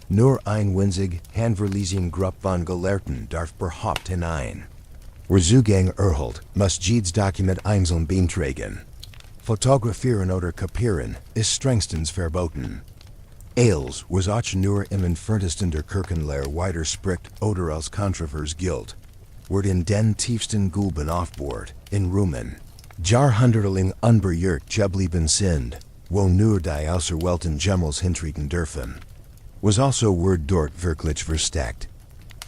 Nur ein winzig, handverlesene Gruppe von Gelehrten darf überhaupt hinein. Wer Zugang erhält, muss jedes Dokument einzeln beantragen. Fotografieren oder kopieren ist strengstens verboten. Als was auch nur im entferntesten der Kirchenlehre widerspricht oder als kontrovers gilt, wird in den tiefsten Gulben aufbohrt, in Rumen. Jahrhundertelang unberührt geblieben sind, wo nur die auserwählten Gemmels hintreten dürfen. Was also wird dort wirklich versteckt.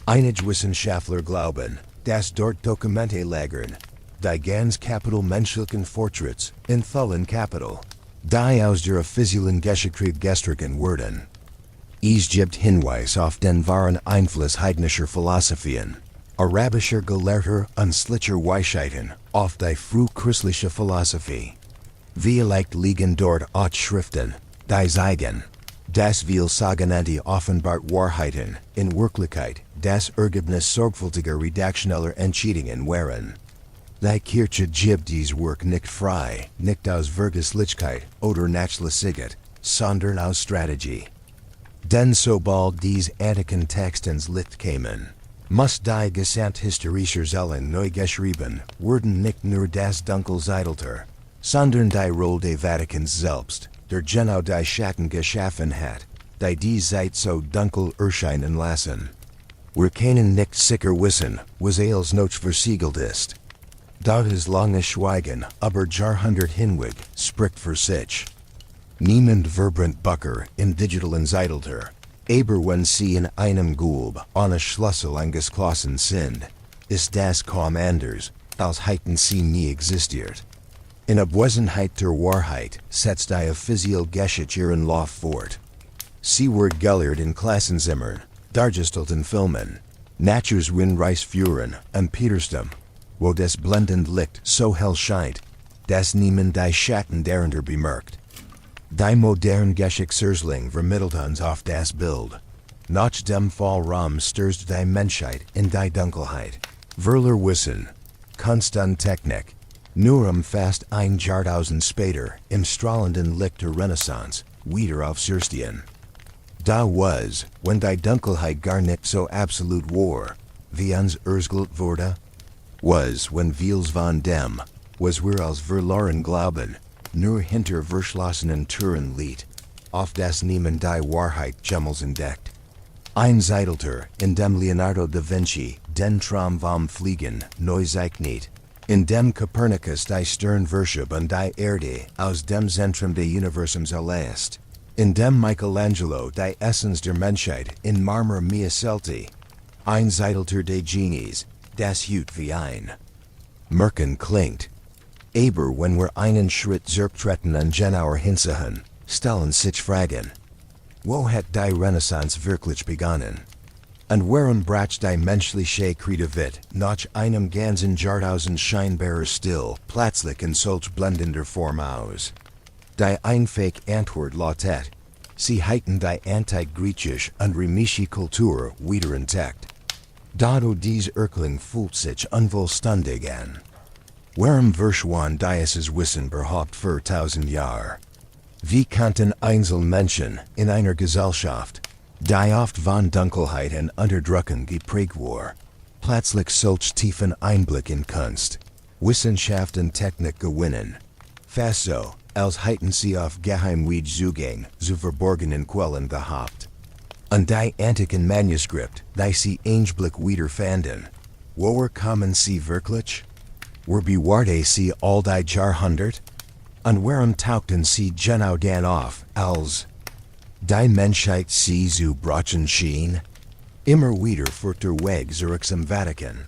Einige Wissenschaftler glauben, dass dort Dokumente lagern, die ganz Kapital menschlichen Fortschritts in vollen Kapital, die aus der offiziellen Geschichte gestrichen wurden. Es gibt Hinweis auf den wahren Einfluss heidnischer Philosophien, arabischer Gelehrter und schlichter Weisheiten auf die frühchristliche Philosophie. Vielleicht liegen dort auch Schriften, die zeigen, dass viel sogenannte offenbart Wahrheiten in Wirklichkeit das Ergebnis sorgfältiger redaktioneller Entscheidungen wären. Die Kirche gibt dies Werk nicht frei, nicht aus Vergesslichkeit oder Nachlässigkeit, sondern aus Strategie. Den so bald dies Antiken Textens Licht kamen. Must die Gesamt historischer Zellen neu geschrieben, wurden nicht nur das Dunkel Zeitalter, sondern die Rolle des Vatikans selbst, der genau die Schatten geschaffen hat, die Zeit so dunkel erscheinen lassen. Wir können nicht sicher wissen, was als noch versiegelt ist. Das lange Schweigen, aber Jahrhundert hinweg, spricht für sich. Niemand verbrennt Bucker in digitalen Zeitalter. Aber wenn sie in einem Gulb ohne Schlüssel eingeschlossen sind, ist das kaum anders, als hätten sie nie existiert. In Abwesenheit der Wahrheit setzt die offizielle Geschichte ihren Lauf fort. Sie wird gelehrt in Klassenzimmern, dargestellt in Filmen, Natures Windreisführen und Petersdom, wo das blendend Licht so hell scheint, dass niemand die Schatten darunter bemerkt. Die moderne Geschichtserzählung vermittelt uns auf das Bild. Nach dem Fall Roms stürzt die Menschheit in die Dunkelheit. Verler Wissen, Kunst und Technik, nur fast ein Jahrtausend später im strahlenden Licht der Renaissance wieder aufzustehen. Da was, wenn die Dunkelheit gar nicht so absolut war, wie uns erzählt wurde, was, wenn vieles von dem, was wir als verloren glauben, nur hinter verschlossenen Türen liegt, auf das niemand die Wahrheit jemals entdeckt. Ein Zeitalter, in dem Leonardo da Vinci den Traum vom Fliegen neu zeichnet, in dem Copernicus die Sternwirtschaft und die Erde aus dem Zentrum des Universums erlässt, in dem Michelangelo die Essenz der Menschheit in Marmor mieselte. Ein Zeitalter des Genies, das hut wie ein Märchen klingt. Aber wenn wir einen Schritt zurücktreten und genauer hinsehen, stellen sich Fragen. Wo hat die Renaissance wirklich begonnen? Und warum brach die menschliche Kreativität nach einem ganzen Jahrtausend scheinbarer Still plötzlich in solch blendender Form aus? Die einfache Antwort lautet, sie halten die antik-griechische und römische Kultur wieder intakt. Dado dies Erkling fühlt sich unvollständig an. Warum verschwand dieses Wissen überhaupt für 1000 Jahre? Wie konnten Einzelmenschen in einer Gesellschaft, die oft von Dunkelheit und Unterdrückung geprägt war, plötzlich solch tiefen Einblick in Kunst, Wissenschaft und Technik gewinnen? Fast so, als hätten sie auf Geheimweg Zugang zu verborgenen Quellen gehabt. Und die antiken Manuskript, die sie Einblick wiederfanden, woher kommen sie wirklich? Wo bewahrte sie all die Jahrhundert? Und warum tauchten sie genau dann auf, als die Menschheit sie zu brachen schien? Immer wieder führt der Weg zurück zum Vatikan.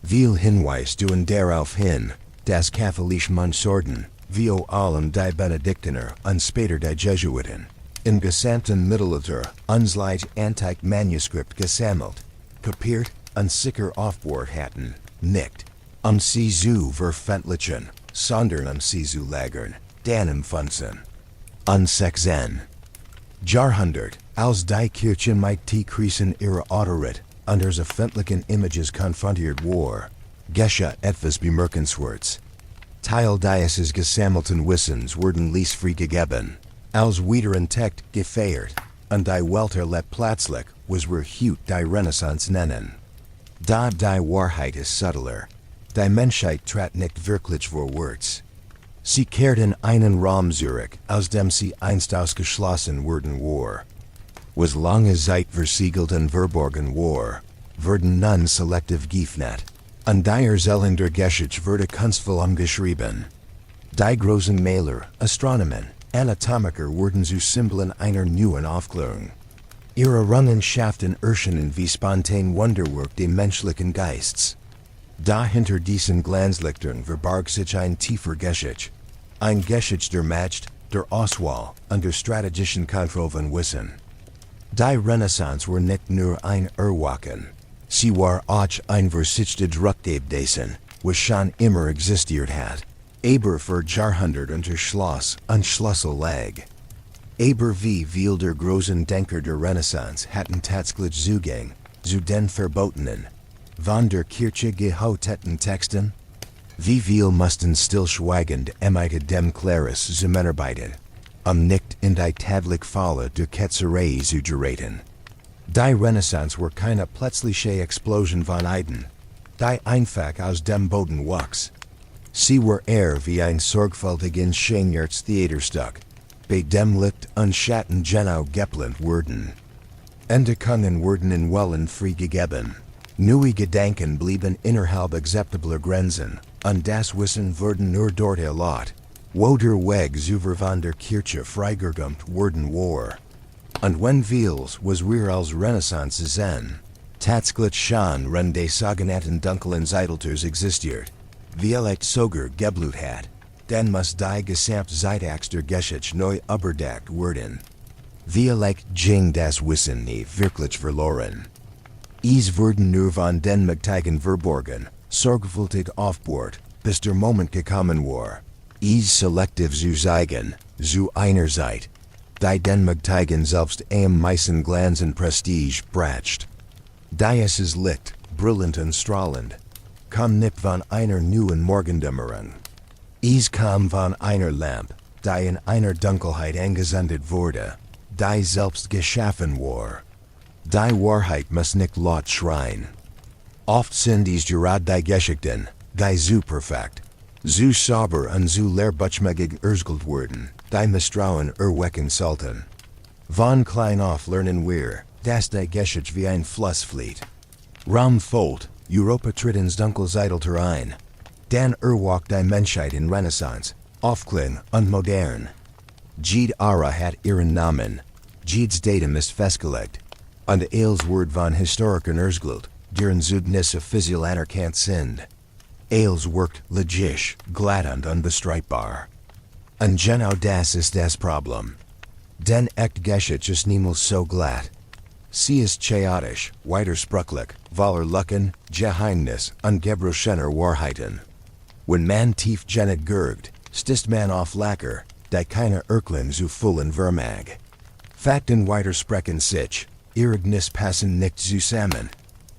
Viel Hinweis deuten darauf hin, dass katholische Mönchsorden, wie allem die Benediktiner und später die Jesuiten, in gesamten Mittelalter unsleit antik Manuskript gesammelt, kopiert und sicher aufbewahrt hatten, nicht sie zu veröffentlichen, sondern sie zu lagern, dann empfunden. Und 16. Jahrhundert, als die Kirche mit die Krisen ihrer Autorität und ihres öffentlichen Images konfrontiert war, geschah etwas Bemerkenswertes. Teil dieses gesammelten Wissens wurden ließ freigegeben, als wieder entdeckt gefeiert, und die Welt erlebt plötzlich, was wir heute die Renaissance nennen. Da die Wahrheit ist subtler. Die Menschheit trat nicht wirklich vorwärts. Sie kehrt in einen Raum zurück, aus dem sie einst ausgeschlossen worden war. Was lange Zeit versiegelt und verborgen war, wurden nun selektiv geöffnet. Und die Erzählung der Geschichte wurde kunstvoll umgeschrieben. Die großen Maler, Astronomen, Anatomiker wurden zu Symbolen einer neuen Aufklärung. Ihre Errungenschaften erschienen wie spontan Wunderwerk des menschlichen Geists. Dahinter diesen Glanzlichtern verbarg sich ein tiefer Geschichte. Ein Geschichte der Macht, der Auswahl und der strategischen Kontrolle von Wissen. Die Renaissance war nicht nur ein Erwachen. Sie war auch ein versichtet Rückgeb dessen, was schon immer existiert hat. Aber für Jahrhundert unter Schloss und Schlüssel lag. Aber wie viel der großen Denker der Renaissance hatten tatsächlich Zugang zu den verbotenen, von der Kirche gehauteten Texten? Wie viel mussten stillschweigend emite dem Claris zusammenarbeiten, nicht in die tadlich Falle der Ketzerei zu geraten. Die Renaissance were keine plötzliche Explosion von Iden, die einfach aus dem Boden wuchs. Sie war wie ein sorgfältig ingeniertes Theaterstück, bei dem Licht und Schatten genau geplant wurden. Ende können wurden in Wellen freigegeben. Neue Gedanken blieben innerhalb akzeptabler Grenzen, und das Wissen wurden nur dort erlaubt, wo der Weg über von der Kirche freigeräumt worden war. Und wenn vieles was wir als Renaissance sehen, tatsächlich schon wenn die sogenannten dunklen Zeitalters existiert, vielleicht sogar geblut hat, dann muss die gesamte Zeitaxt der Geschichte neu überdacht werden. Vielleicht ging das Wissen nie wirklich verloren. Es wurden nur von den Mächtigen verborgen, sorgfältig aufbord, bis der Moment gekommen war, es selektiv zu zeigen, zu einer Zeit, die den Mächtigen selbst am meisten Glanz und Prestige bracht. Dieses Licht, brillant und strahlend, kam nicht von einer neuen Morgendämmerung. Es kam von einer Lampe, die in einer Dunkelheit angesendet wurde, die selbst geschaffen war. Die Wahrheit muss nicht laut schreien. Oft sind es gerade die Geschichten, die so perfekt, so sauber und so lehrbuchmäßig erzählt wurden, die Misstrauen erwecken sollten. Von klein auf lernen wir, dass die Geschichte wie ein Fluss flieht. Raum folgt, Europa tritt ins Dunkelzeitalter ein. Dann erwacht die Menschheit in Renaissance, aufklingen und modern. Jede Ära hat ihren Namen, jedes Datum ist festgelegt, und als Wort von Historikern erzählt, deren Südnis offiziell anerkannt sind. Als wirkt logisch, glatt und unbestreitbar. Und genau das ist das Problem. Denn echt Geschichte ist niemals so glatt. Sie ist chaotisch, widersprüchlich, voller Lücken, Geheimnis und gebrochener Wahrheiten. Wenn man tief genet gürgt, stößt man auf Lacker, die keine Erklärung zu füllen vermag. Fakten widersprechen sich, Ereignis passen nicht zusammen.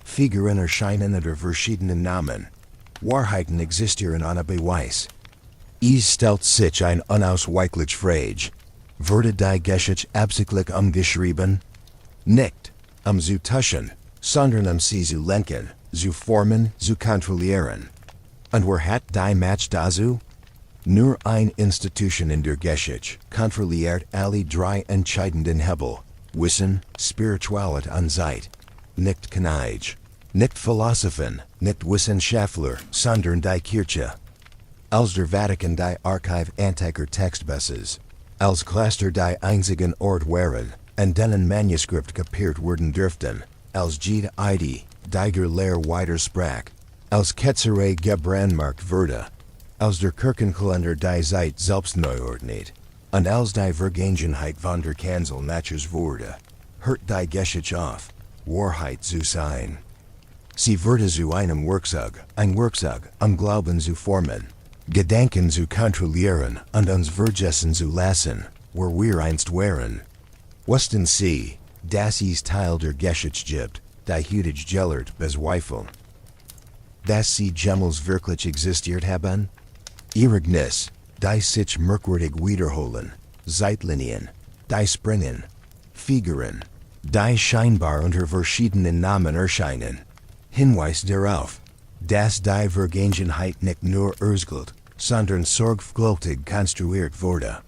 Figuren erscheinen unter verschiedenen Namen. Wahrheiten existieren ohne Beweis. Es stellt sich ein unausweichlich Frage. Wurde die Geschichte absichtlich umgeschrieben? Nicht, zu tuschen, sondern sie zu lenken, zu formen, zu kontrollieren. Und wer hat die Macht dazu? Nur eine Institution in der Geschichte kontrolliert alle drei entscheidenden Hebel: Wissen, Spiritualität und Zeit. Nicht Kneige, nicht Philosophen, nicht Wissenschaftler, sondern die Kirche. Als der Vatikan die Archive antiker Textbusses, als Cluster die einzigen Ort waren, an denen Manuskript kopiert werden dürften, als jede Idee, die Lehr widersprach, als Ketzerei gebrandmarkt wurde, als der Kirchenkalender die Zeit selbst neu ordnet, und als die Vergangenheit von der Kanzel natures wurde, hört die Geschichte auf, Wahrheit zu sein. Sie wurde zu einem Werkzeug, Glauben zu formen, Gedanken zu kontrollieren und uns vergessen zu lassen, wo wir einst waren. Wussten Sie, dass es Teil der Geschichte gibt, die heutig gelehrt bezweifeln? Dass sie jemals wirklich existiert haben? Ereignis, die sich merkwürdig wiederholen, Zeitlinien, die springen, Figuren, die scheinbar unter verschiedenen Namen erscheinen. Hinweis darauf, dass die Vergangenheit nicht nur erzählt, sondern sorgfältig konstruiert wurde.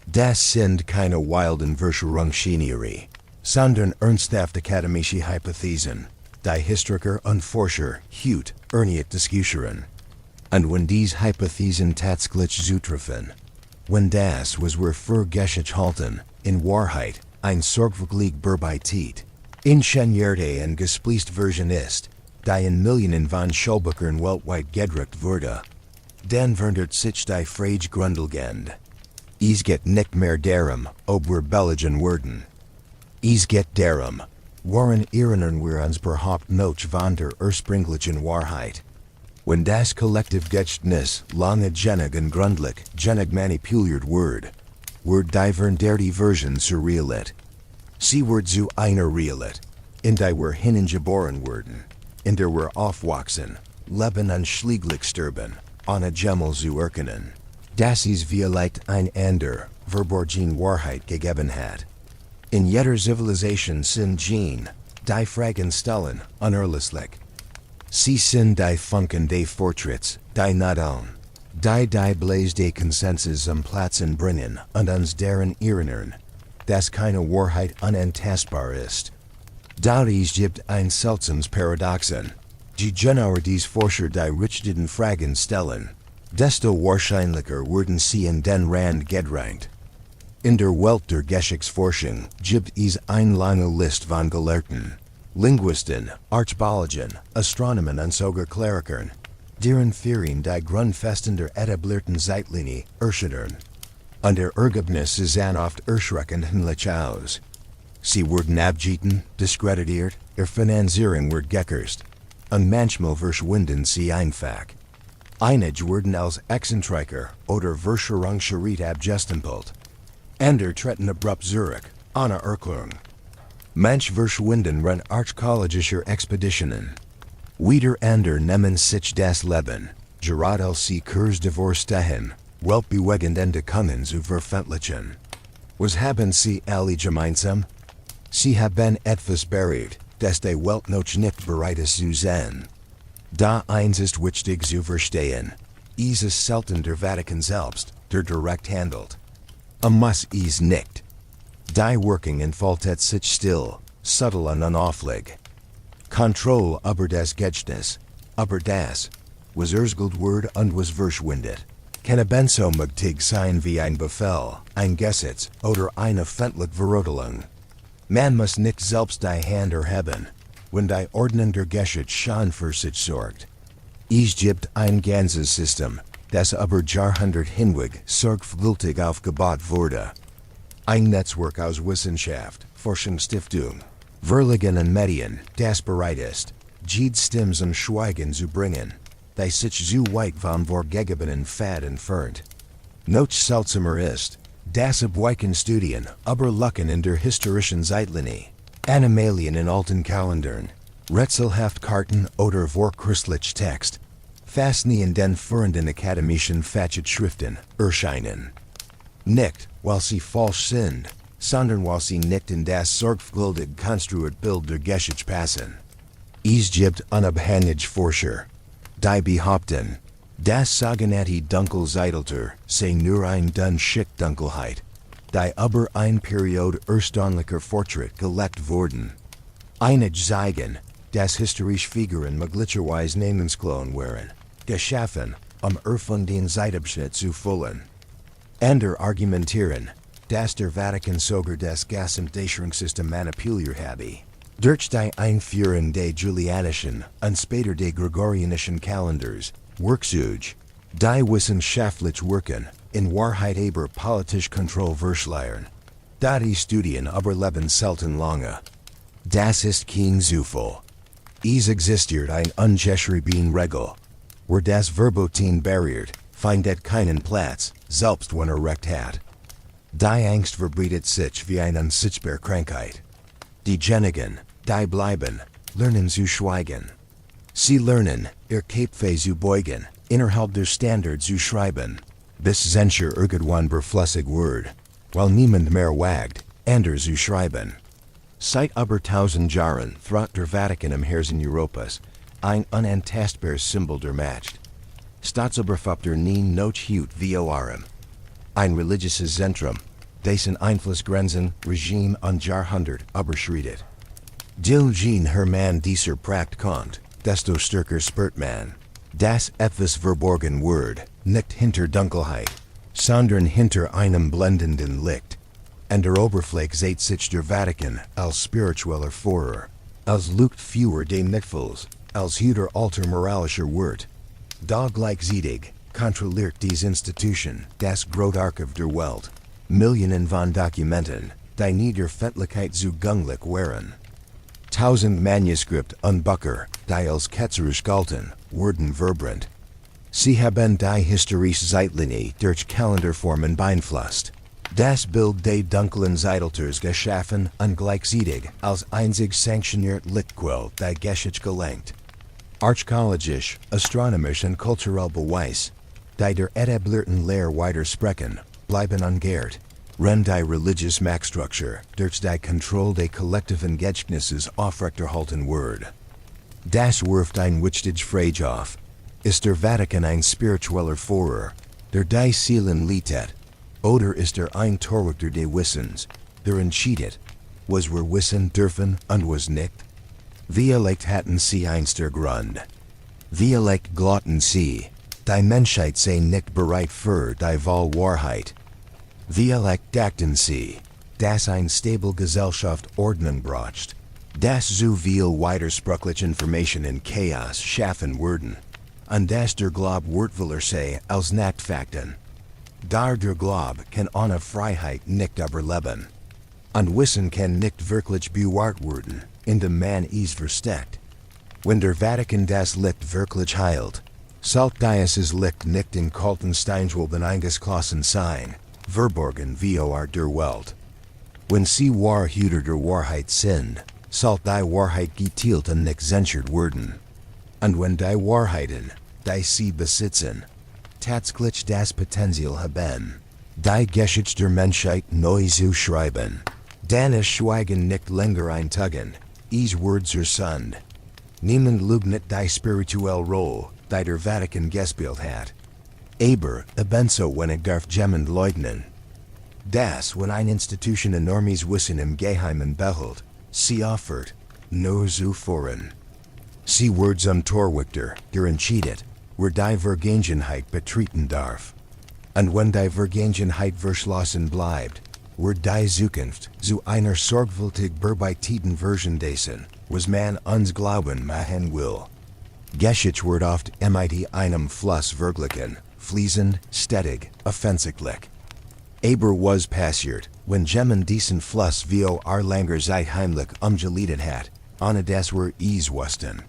Das sind keine wilden Verschwörungstheorien, sondern ernsthafte akademische Hypothesen, die Historiker und Forscher heute ernst diskutieren. Und wenn diese Hypothesen tatsächlich zutreffen, wenn das, was wir für Geschichte halten, in Wahrheit ein sorgfältig Bearbeitet, ingenierte und gespliced Version ist, die in Millionen von Schulbüchern weltweit gedruckt wurde, dann wandert sich die Frage grundlegend. Es geht nicht mehr darum, ob wir belligen werden. Es geht darum, woran erinnern wir uns überhaupt noch von der ursprünglichen Wahrheit? Wenn das Kollektivgedächtnis lange genug und gründlich genug manipuliert wird die veränderte Version zur Realität. Sie wird zu einer Realität, in der wir hineingeboren wurden, in der wir aufwachsen, leben und schließlich sterben, ohne jemals zu erkennen. Das ist vielleicht ein anderer, Verborgen Wahrheit gegeben hat. In jeder Zivilisation sind Gene, die Fragen stellen, unerlässlich. Sie sind die Funken des Fortschritts, die Nadeln, die Blaze des Konsenses am Platzen bringen und uns daran erinnern, dass keine Wahrheit unantastbar ist. Dies gibt ein seltsames Paradoxon. Je genauer dies Forscher die richtigen Fragen stellen, desto wahrscheinlicher werden sie in den Rand gedrängt. In der Welt der Geschichtsforschung gibt es eine lange Liste von Gelehrten, Linguisten, Archäologen, Astronomen und sogar Klerikern, deren Theorien die Grundfesten der etablierten Zeitlinie erschüttern. Und der Ergebnis ist dann oft erschreckend himmlisch aus. Sie werden abgetan, diskreditiert, ihr Finanzierung wird gekürzt, und manchmal verschwinden sie einfach. Einige werden als Exzentriker oder Verschwörungstheorie abgestempelt. Andere treten abrupt zurück, ohne Erklärung. Manche verschwinden während archäologischer Expeditionen. Wieder andere nehmen sich das Leben, gerade als sie kurz davor stehen, weltbewegend Entdeckungen zu veröffentlichen. Was haben sie alle gemeinsam? Sie haben etwas bereit, das die Welt noch nicht bereit ist zu sehen. Da eins ist wichtig zu verstehen. Es ist selten der Vatikan selbst, der direkt handelt. Muss es nicht. Die Working entfaltet sich still, subtle und unauffällig. Kontrolle über das Gedächtnis, über das, was erstgeld wird und was verschwindet, kann ebenso mächtig sein wie ein Befehl, ein Gesetz oder eine öffentliche Verurteilung. Man muss nicht selbst die Hand erheben, wenn die Ordnung der Geschichte schon für sich sorgt. Es gibt ein ganzes System, das über Jahrhundert hinweg sorgfältig aufgebaut wurde. Ein Netzwerk aus Wissenschaft, Forschungsstiftung, Verlagen und Medien, das bereit ist, jede Stimme zum Schweigen zu bringen, die sich zu weit von vorgegebenen Pfad entfernt. Noch seltsamer ist, dass Abweichen Studien überlachen in der historischen Zeitlinie, Anomalien in alten Kalendern, rätselhaft Karten oder vorchristlich Text, fast nie in den führenden akademischen Fachschriften erscheinen. Nicht, weil sie falsch sind, sondern weil sie nicht in das sorgfältig konstruierte Bild der Geschichte passen. Es gibt unabhängige Forscher, die behaupten, das sogenannte Dunkelzeitalter sei nur eine Dunkelheit, die über eine Periode erstaunlicher Fortschritt gelegt wurden. Einige sagen, dass historische Figuren möglicherweise namensklon wären, geschaffen, von den Zeitabschnitt zu füllen. Andere argumentieren, dass der Vatikan sogar das Gassendationssystem manipuliert habe. Durch die Einführung des Julianischen und später des Gregorianischen Kalenders, Werkzeuge, die wissenschaftlich wirken, in Wahrheit über politisch kontroversieren. Da die Studien überleben selten lange. Das ist kein Zufall. Es existiert ein ungeschrieben Regel. Wer das Verboten barriert, findet keinen Platz, selbst wenn recht hat. Die Angst verbreitet sich wie eine unsichtbare Krankheit. Diejenigen, die bleiben, lernen zu schweigen. Sie lernen, ihr Köpfe zu beugen, innerhalb der Standards zu schreiben, bis Zenscher irgendwann überflüssig wird, weil niemand mehr wagt, anders zu schreiben. Seit über 1000 Jahren trat der Vatikan im Herzen Europas, ein unantastbares Symbol der Macht. Staatsoberhaupt nie noch hut VORM. Ein religiöses Zentrum, dessen Einflussgrenzen Regime und Jahrhundert überschreitet. Dilgin Hermann dieser Pracht kommt, desto stärker spürt man, dass etwas verborgen wird, nicht hinter Dunkelheit, sondern hinter einem blendenden Licht. An der Oberfläche sieht sich der Vatikan als spiritueller Führer, als Luftführer des Mittells, als Hüter alter moralischer Wert. Da gleichzeitig kontrolliert diese Institution das Großarchiv der Welt, Millionen von Dokumenten, die nie der Öffentlichkeit zugänglich wären. 1000 Manuskripte und Bücher, die als ketzerisch galten, wurden verbrannt. Sie haben die historische Zeitlinie durch Kalenderformen beeinflusst. Das Bild des dunklen Zeitalters geschaffen und gleichzeitig als einzig sanktioniert Lichtquell die Geschichte gelenkt. Archäologisch, astronomisch und kulturell Beweis, die der etablierten Lehre widersprechen, bleiben ungeehrt. Ren die religious Machtstruktur, durch die Kontrolle des kollektiven Gedächtnisses aufrechterhalten Word. Das wirft ein wichtig Frage auf. Ist der Vatikan ein spiritueller Führer, der die Seelen leitet, oder ist ein Torwächter des Wissens, der entscheidet, was wir wissen dürfen und was nicht? Vielleicht hatten sie eins der Grund. Vielleicht glaubten sie, die Menschheit sei nicht bereit für die Wahrheit. Vielleicht dachten sie, dass eine stable Gesellschaft Ordnung braucht, dass so viel widersprüchliche Information in Chaos schaffen würden, und dass der Glaub wertvoller sei als Nachtfakten. Der Glaub kann ohne Freiheit nicht überleben. Und Wissen kann nicht wirklich bewahrt werden, indem man es versteckt. Wenn der Vatikan das Licht wirklich heilt, sollte dieses Licht nicht in kalten Steinschwalben eingeschlossen sein, verborgen wie der Welt. Wenn sie Wahrhüter der Wahrheit sind, sollte die Wahrheit geteilt und nicht zensiert werden. Und wenn die Wahrheiten, die sie besitzen, tatsächlich das Potenzial haben, die Geschichte der Menschheit neu zu schreiben, dann ist Schweigen nicht länger ein Tuggen, es wird zur Sünde. Niemand leugnet die spirituelle Rolle, die der Vatikan gespielt hat. Aber ebenso wenig darf jemand leugnen, dass wenn eine Institution enormes Wissen im Geheimen behält, sie offert, nur zu führen. Sie wird zum Torwächter, der entscheidet, wer die Vergangenheit betreten darf. Und wenn die Vergangenheit verschlossen bleibt, wird die Zukunft zu einer sorgfältig bearbeiteten Version dessen, was man uns glauben machen will. Geschichte wird oft mit einem Fluss verglichen, fließend, stetig, offensichtlich. Aber was passiert, wenn jemand diesen Fluss wie langer Zeit heimlich umgeleitet hat, ohne dass wir es wussten?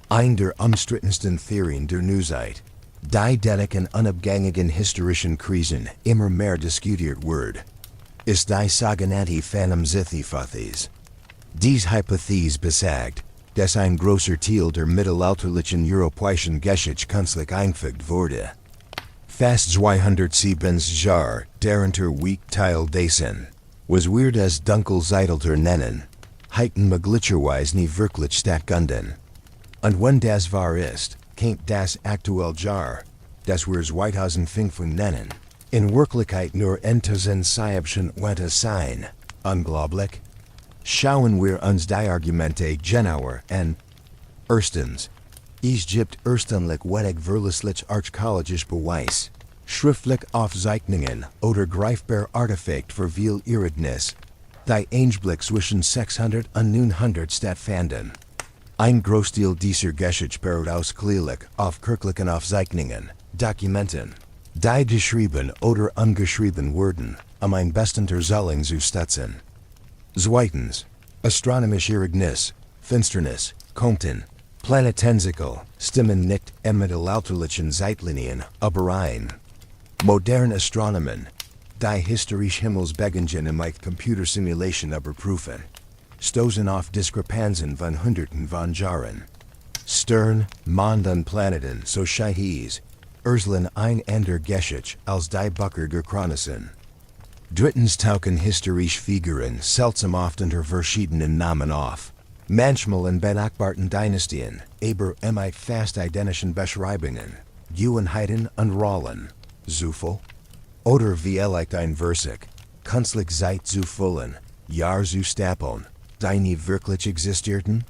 Eine der umstrittensten Theorien der Neuzeit, die den unabhängigen historischen Krisen immer mehr diskutiert wird, ist die sogenannte Phantom-Hypothese. Diese Hypothese besagt, dass ein großer Teil der mittelalterlichen europäischen Geschichte künstlich eingefügt wurde. Fast 270 Jahre, darunter weak Teil dessen, was wir das Dunkelzeitalter nennen, heiten möglicherweise nie wirklich stattgefunden. Und wenn das wahr ist, kennt das aktuelle Jahr, das wir 2005 nennen, in Wirklichkeit nur 2020 sein. Unglaublich? Schauen wir uns die Argumente genauer an. Erstens. Es gibt erstens wenig verlässlich archäologisch Beweis, schriftlich Aufzeichnungen oder greifbar Artefakt für viel Ereignis, die Einblick zwischen 600 und 900 stattfanden. Ein Großteil dieser Geschichte beruht ausschließlich auf kirchlichen Aufzeichnungen, Dokumenten, die geschrieben oder ungeschrieben wurden, ein bestimmter Zahlen zu stützen. Zweitens, astronomische Ereignisse, Finsternis, Kommentar, Planetensikel, stimmen nicht im mittelalterlichen Zeitlinien überein. Moderne Astronomen, die historische Himmelsbeginn mit Computersimulation überprüfen, stoßen auf Diskrepanzen von Hunderten von Jahren. Stern, Mond und Planeten, so scheint es, erzählen ein ander Geschichte als die Bücher der Chroniken. Drittens tauchen historische Figuren seltsam oft unter verschiedenen Namen auf. Manchmal in benachbarten Dynastien, aber mit fast identischen Beschreibungen, Gegebenheiten und Rollen, Zufall. Oder vielleicht ein Versig, künstlich Zeit zu füllen, Jahr zu stapeln, die nie wirklich existierten.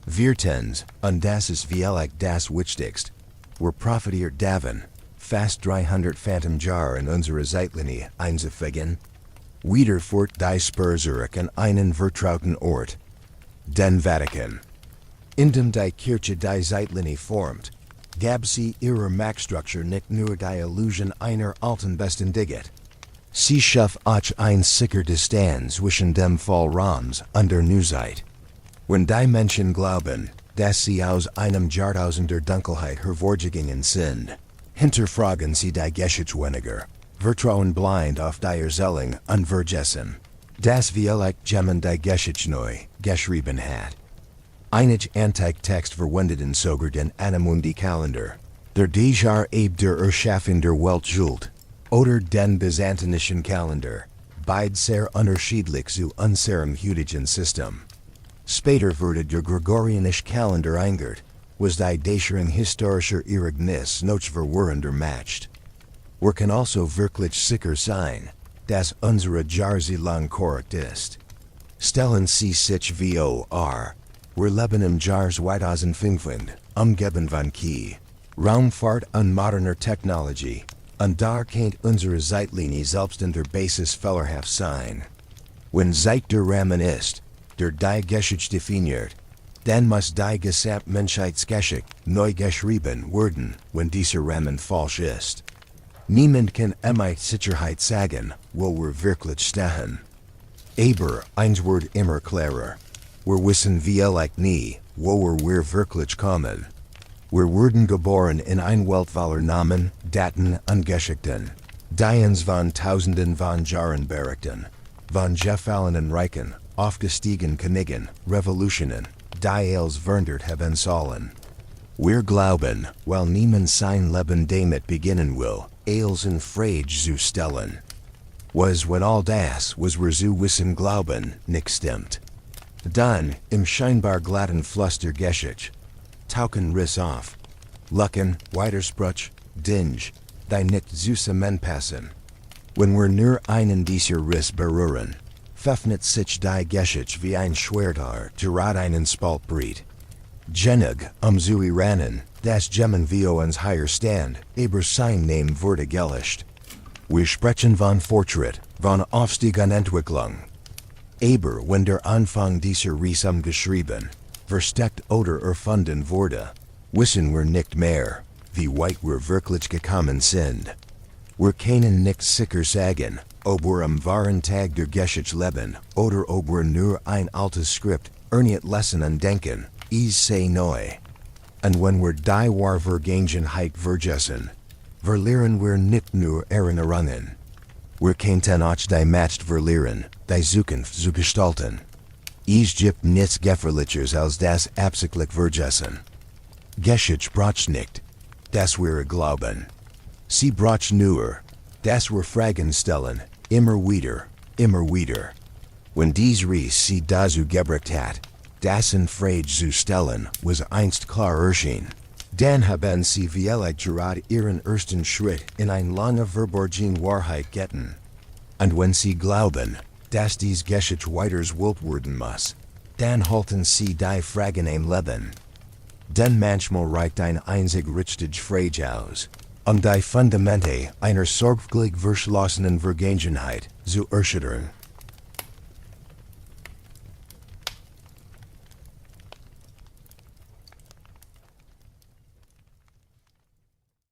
Viertens, und das ist vielleicht das Wichtigste, wir profitiert davon, fast 300 Phantomjahre in unserer Zeitlinie einzufügen. Wieder fort die Spur zurück an einen vertrauten Ort, den Vatikan. Indem die Kirche die Zeitlinie formt, gab sie ihrer Machtstruktur nicht nur die Illusion einer alten Beständigkeit. Sie schuf auch ein sicher Distanz zwischen dem Vollraums und der Neuzeit. Wenn die Menschen glauben, dass sie aus einem Jahrtausend der Dunkelheit hervorgegangen sind, hinterfragen sie die Geschichte weniger, vertrauen blind auf die Erzählung und vergessen, dass vielleicht jemand die Geschichte neu geschrieben hat. Einig Antiktext verwendeten sogar den Anamundi-Kalender, der die Jahr der Erschaffung der Welt gilt, oder den byzantinischen Kalender, beid sehr unterschiedlich zu unserem heutigen System. Später wurde der Gregorianische Kalender eingeführt, was die dächering historischer Ereignis noch verwirrender macht. Wir kann also wirklich sicher sein, dass unsere Jahrzehnte korrekt ist. Stellen Sie sich vor, wir leben im Jahr 2005, umgeben von Raumfahrt und moderner Technologie, und da kennt unsere Zeitlinie selbst in der Basis fehlerhaft sein. Wenn Zeit der Rahmen ist, der die Geschichte definiert, dann muss die Gesamtmenschheitsgeschichte neu geschrieben werden, wenn dieser Rahmen falsch ist. Niemand kann mit Sicherheit sagen, wo wir wirklich stehen. Aber eins wird immer klarer. Wir wissen vielleicht nie, wo wir wirklich kommen. Wir wurden geboren in ein Welt voller Namen, Daten und Geschichten, die uns von Tausenden von Jahren berichten, von gefallenen Reichen, aufgestiegen Königen, Revolutionen, die als verhindert haben sollen. Wir glauben, weil niemand sein Leben damit beginnen will, als in Frage zu stellen. Was wenn all das, was wir zu wissen glauben, nicht stimmt. Dann, im scheinbar glatten Fluss der Geschichte, tauchen Riss auf. Lucken, Widerspruch, Dinge, die nicht zusammenpassen. Wenn wir nur einen dieser Riss berühren, öffnet sich die Geschichte wie ein Schwerter, gerade einen Spaltbrett. Genug, zu iranen, das Gemmen wie uns higher stand, aber sein Name wurde gelöscht. Wir sprechen von Fortschritt, von Aufstieg und Entwicklung. Aber wenn der Anfang dieser Riss geschrieben, versteckt oder erfunden wurde, wissen wir nicht mehr, wie weit wir wirklich gekommen sind. Wir können nicht sicher sagen, ob wir am wahren Tag der Geschichte leben oder ob wir nur ein altes Skript, erneut lesen und denken, is sei neu. Und wenn wir die wahre Vergangenheit vergessen, verlieren wir nicht nur Erinnerungen. Wir können auch die Macht verlieren, die Zukunft zu gestalten. Es gibt nichts Gefährlicheres als das absichtlich Vergessen. Geschichte braucht nicht, dass wir glauben. Sie braucht nur, dass wir Fragen stellen, immer wieder, immer wieder. Wenn dies Ries sie dazu gebracht hat, das in Frage zu stellen, was einst klar erschien, dann haben sie vielleicht gerade ihren ersten Schritt in eine lange verborgene Wahrheit getan. Und wenn sie glauben, dass dies Geschichte weitergespielt werden muss, dann halten sie die Fragen im Leben. Denn manchmal reicht ein einzig richtige Frage aus, die Fundamente einer sorgfältig verschlossenen Vergangenheit zu erschüttern.